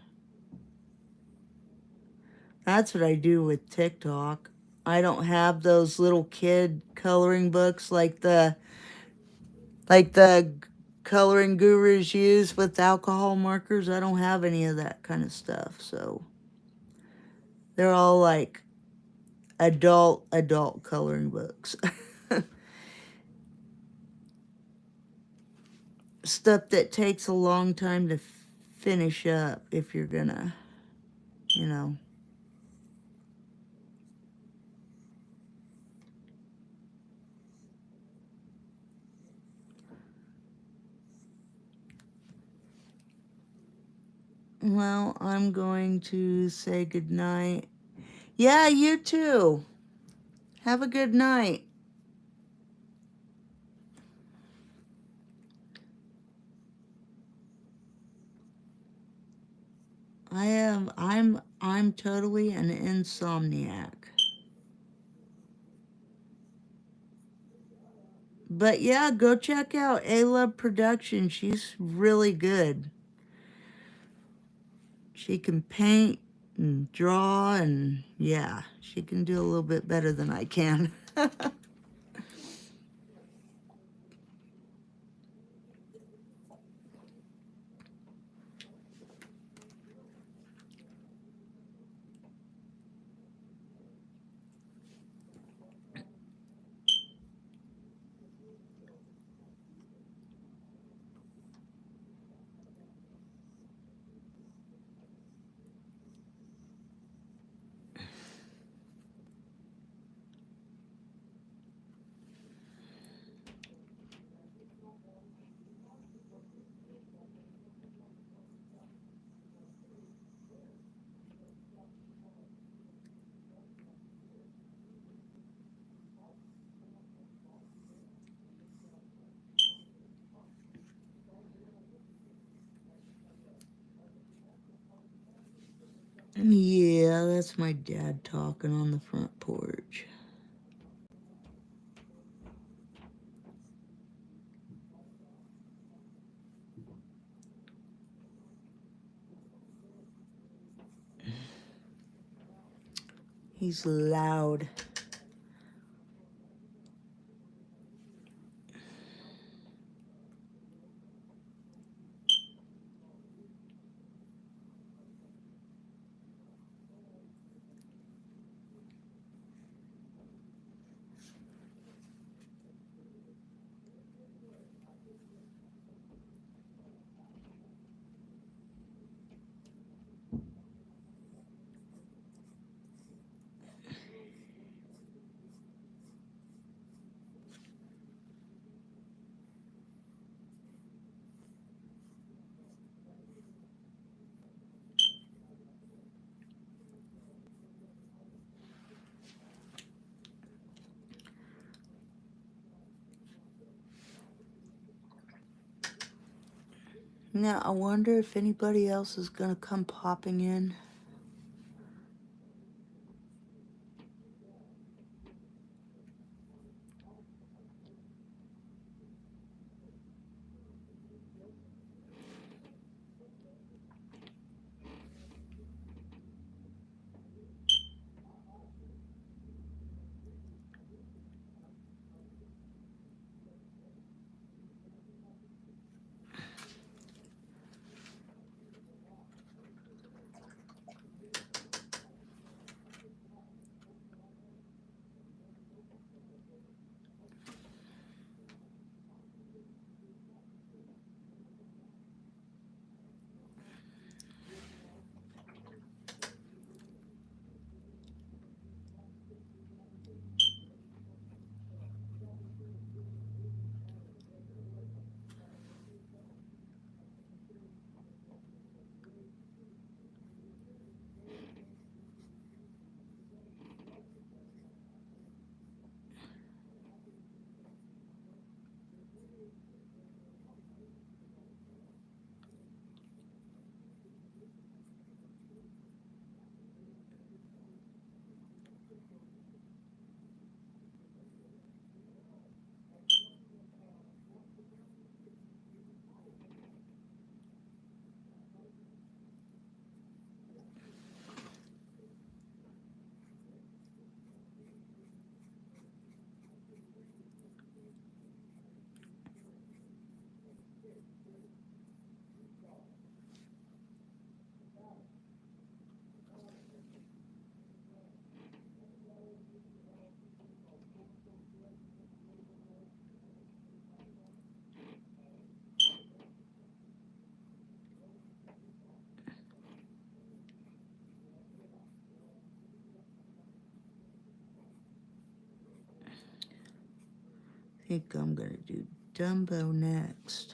That's what I do with TikTok. I don't have those little kid coloring books like the coloring gurus use with alcohol markers. I don't have any of that kind of stuff. So they're all like adult coloring books. Stuff that takes a long time to finish up if you're gonna, you know. Well, I'm going to say goodnight. Yeah, you too. Have a good night. I'm totally an insomniac. But yeah, go check out A-Love Production. She's really good. She can paint and draw, and yeah, she can do a little bit better than I can. Yeah, that's my dad talking on the front porch. He's loud. Now, I wonder if anybody else is going to come popping in. think I'm gonna do Dumbo next.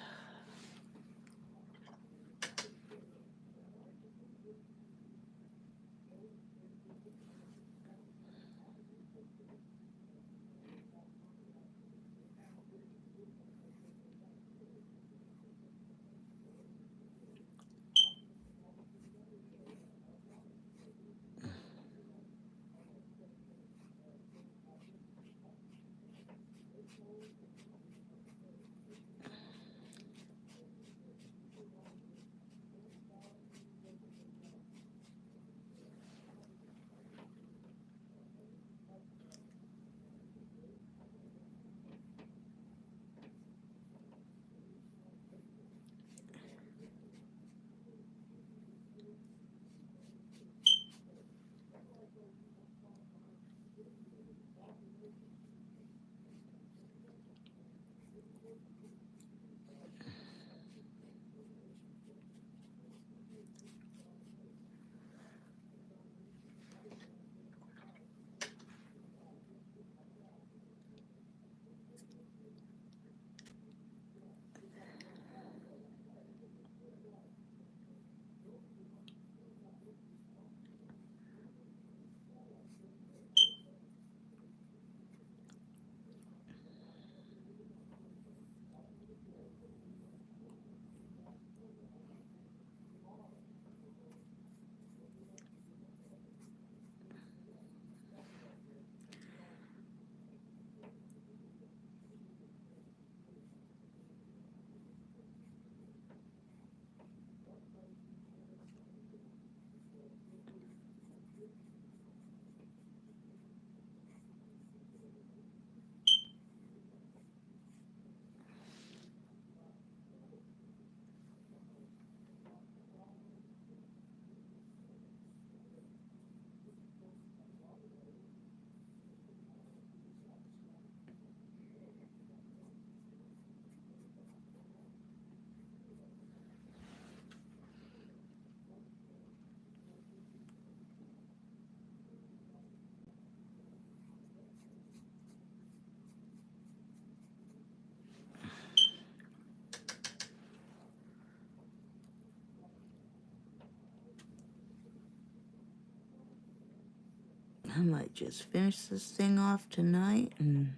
I might just finish this thing off tonight and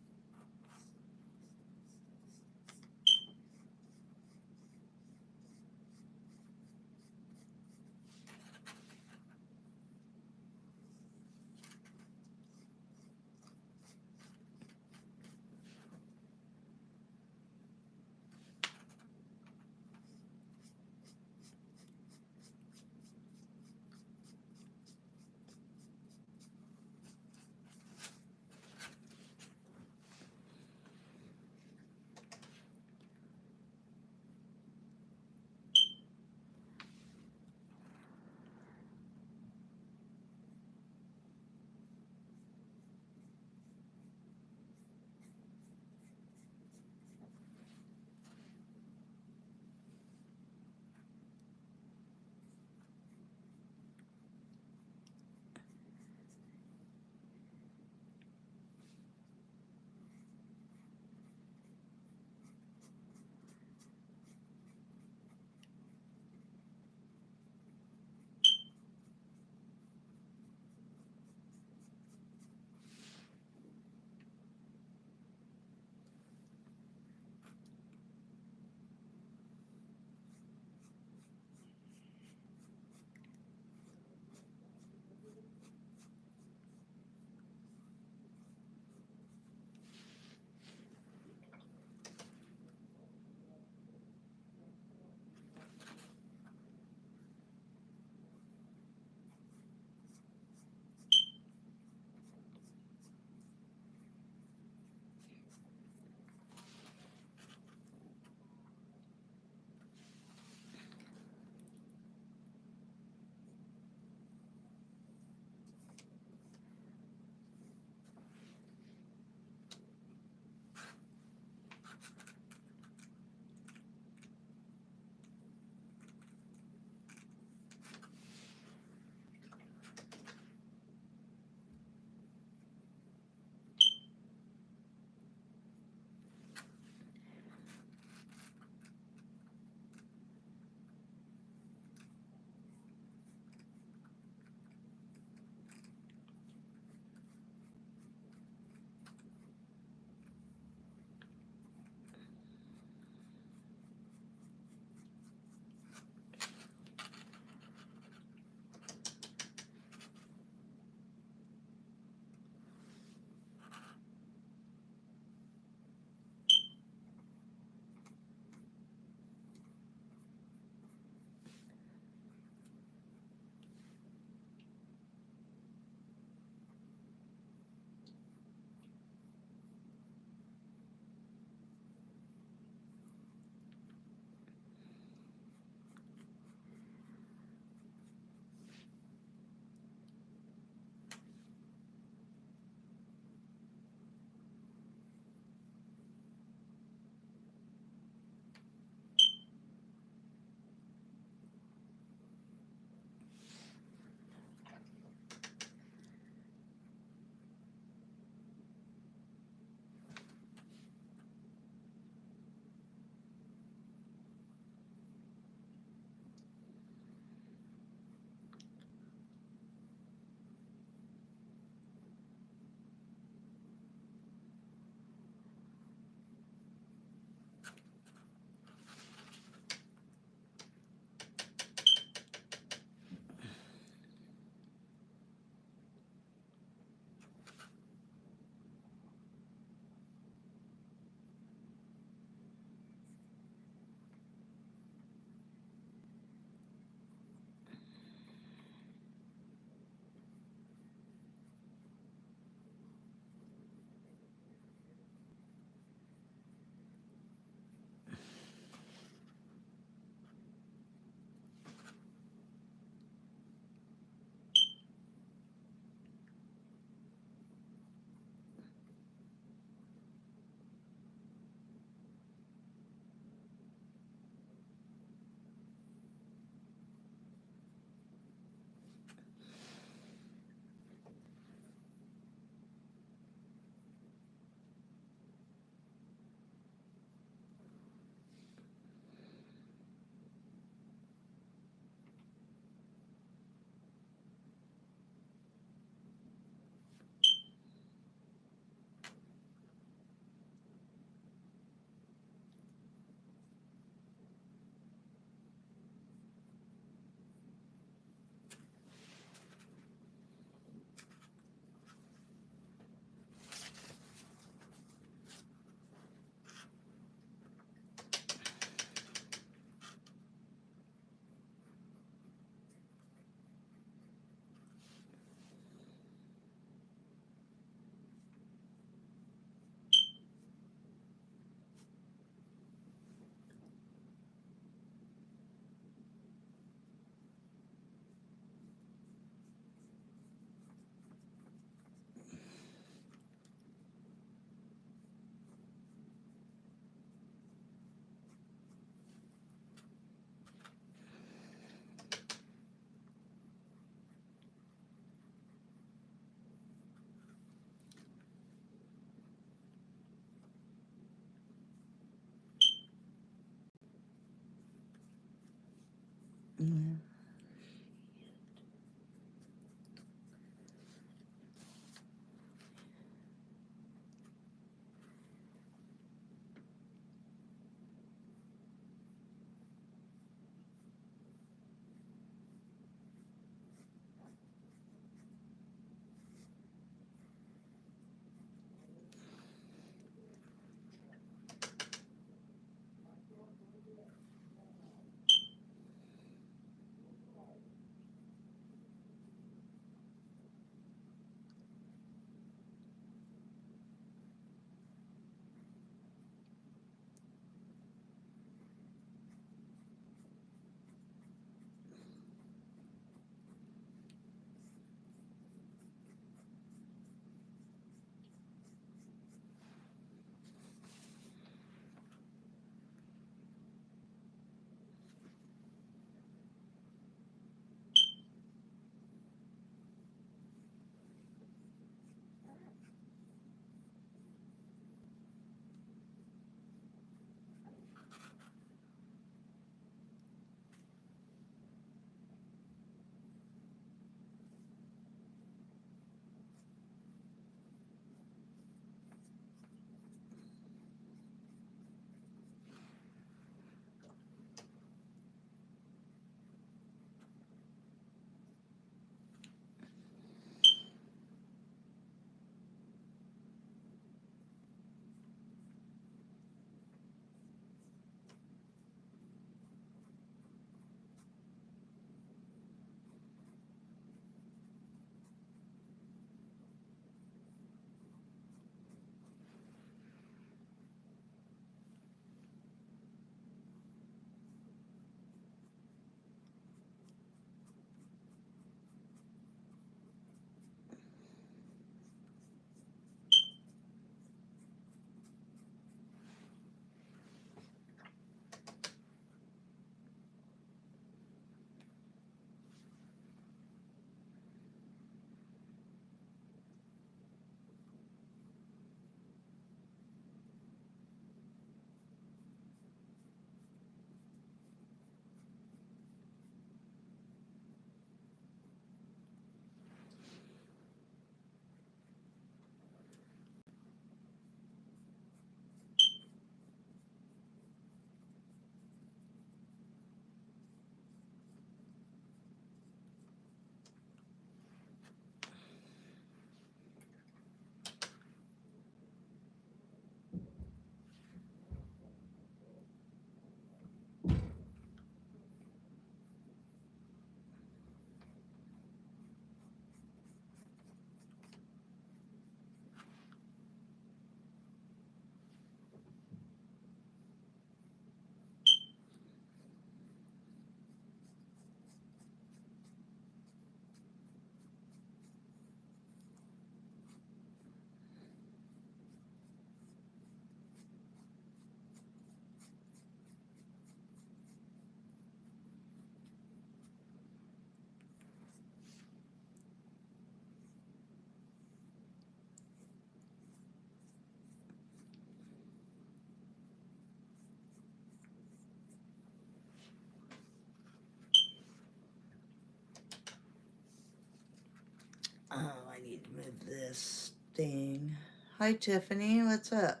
move this thing. Hi, Tiffany. What's up?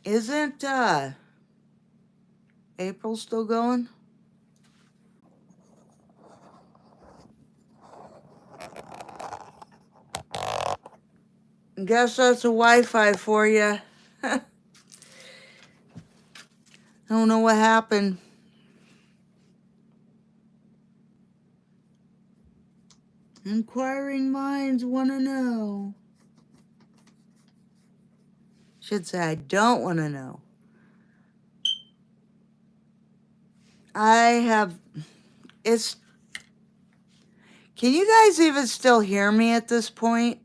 Isn't April still going? Guess that's a Wi-Fi for you. I don't know what happened. Inquiring minds want to know. Should say I don't want to know. It's, can you guys even still hear me at this point?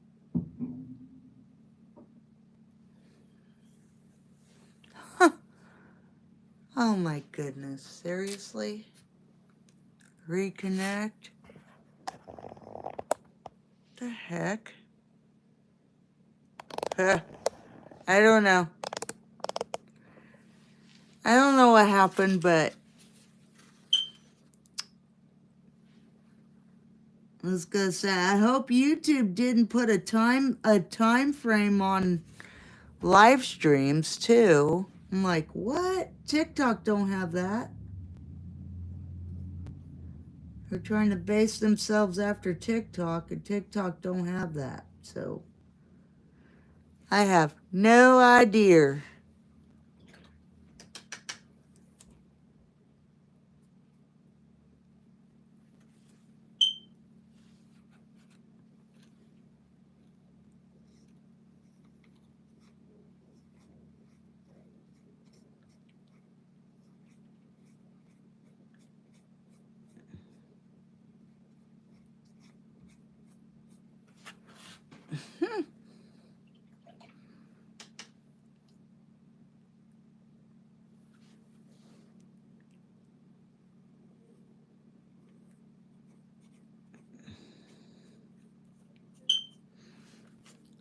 Huh. Oh my goodness, seriously? Reconnect? The heck? Huh. I don't know. I don't know what happened, but I was gonna say, I hope YouTube didn't put a time frame on live streams too. I'm like, what? TikTok don't have that. They're trying to base themselves after TikTok, and TikTok don't have that. So I have no idea.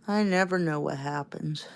I never know what happens.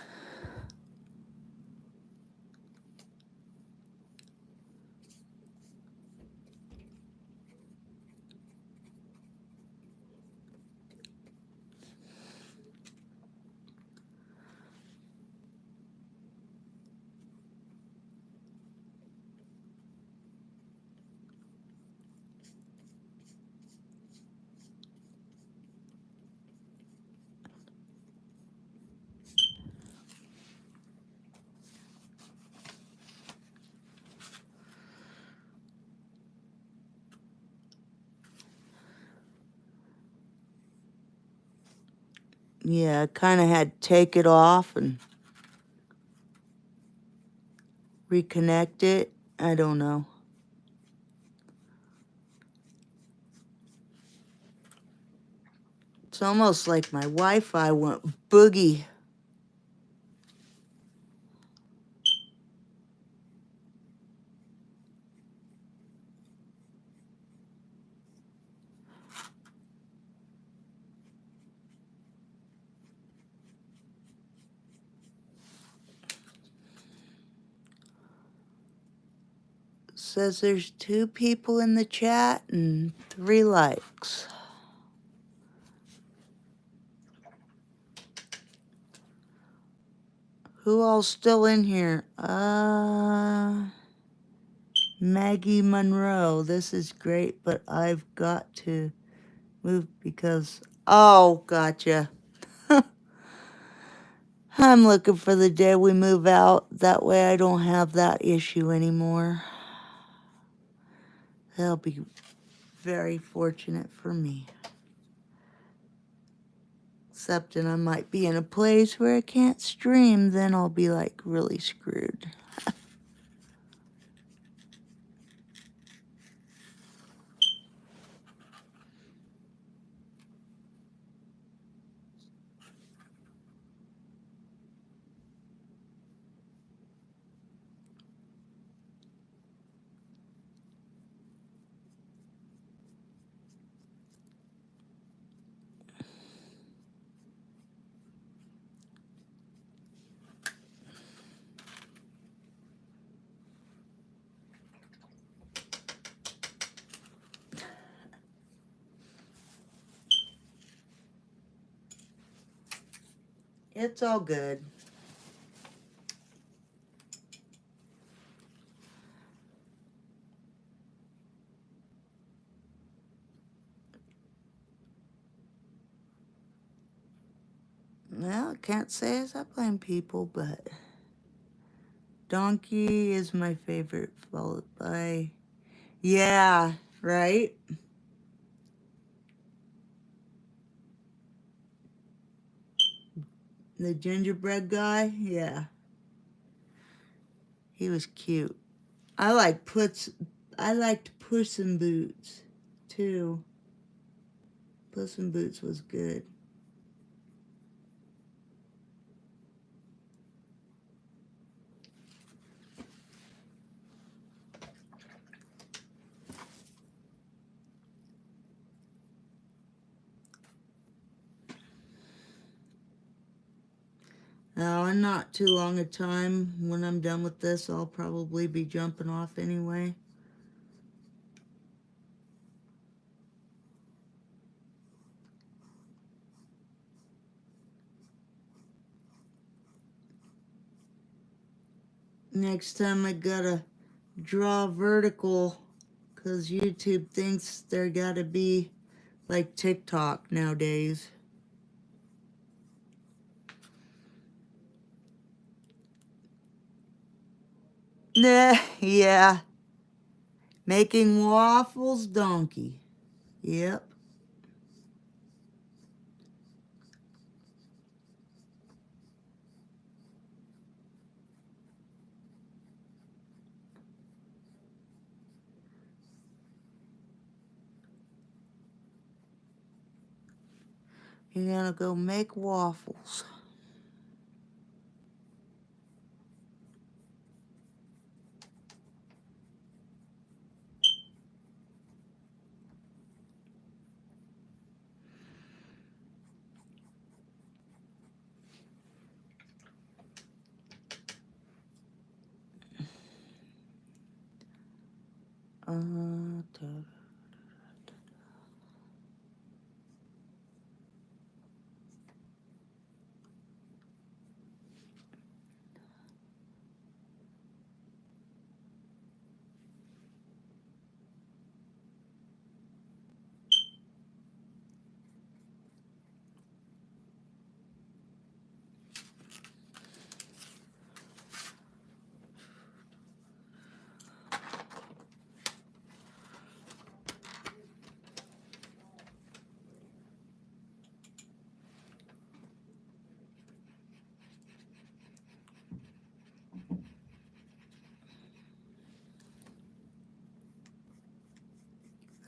Yeah, I kind of had to take it off and reconnect it. I don't know. It's almost like my Wi-Fi went boogie. Says there's 2 people in the chat and 3 likes. Who all's still in here? Maggie Monroe. This is great, but I've got to move because... Oh, gotcha. I'm looking for the day we move out. That way I don't have that issue anymore. That'll be very fortunate for me. Except that I might be in a place where I can't stream, then I'll be like really screwed. It's all good. Well, I can't say as I blame people, but donkey is my favorite, followed by, yeah, right? The gingerbread guy, yeah. He was cute. I liked Puss in Boots, too. Puss in Boots was good. Now, in not too long a time, when I'm done with this, I'll probably be jumping off anyway. Next time I gotta draw vertical, because YouTube thinks there gotta be like TikTok nowadays. Nah, yeah. Making waffles, donkey. Yep. You're gonna go make waffles. Ta-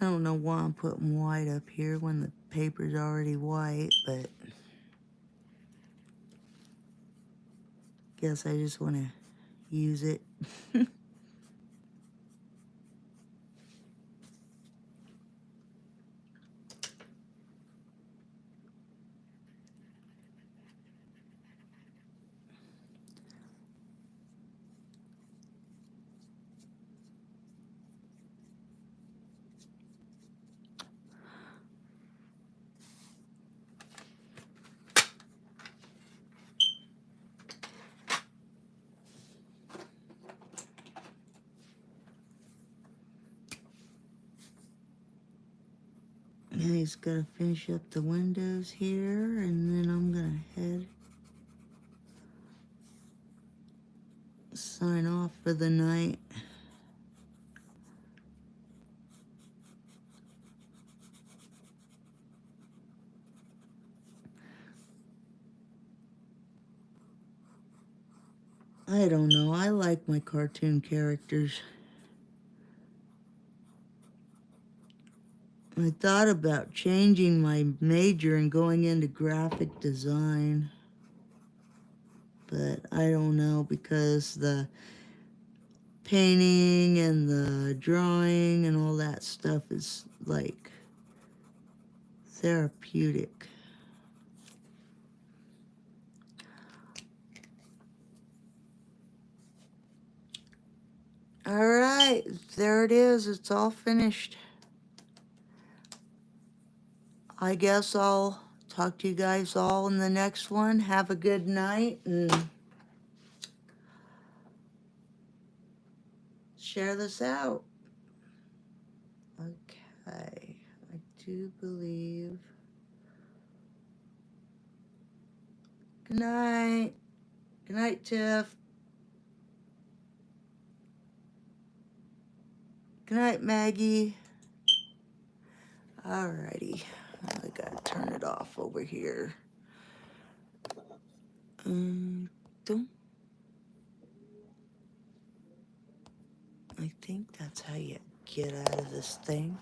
I don't know why I'm putting white up here when the paper's already white, but guess I just want to use it. And he's got to finish up the windows here, and then I'm going to head sign off for the night. I don't know. I like my cartoon characters. I thought about changing my major and going into graphic design, but I don't know because the painting and the drawing and all that stuff is like therapeutic. All right, there it is. It's all finished. I guess I'll talk to you guys all in the next one. Have a good night and share this out. Okay, I do believe. Good night. Good night, Tiff. Good night, Maggie. Alrighty. I gotta turn it off over here. Don't. I think that's how you get out of this thing.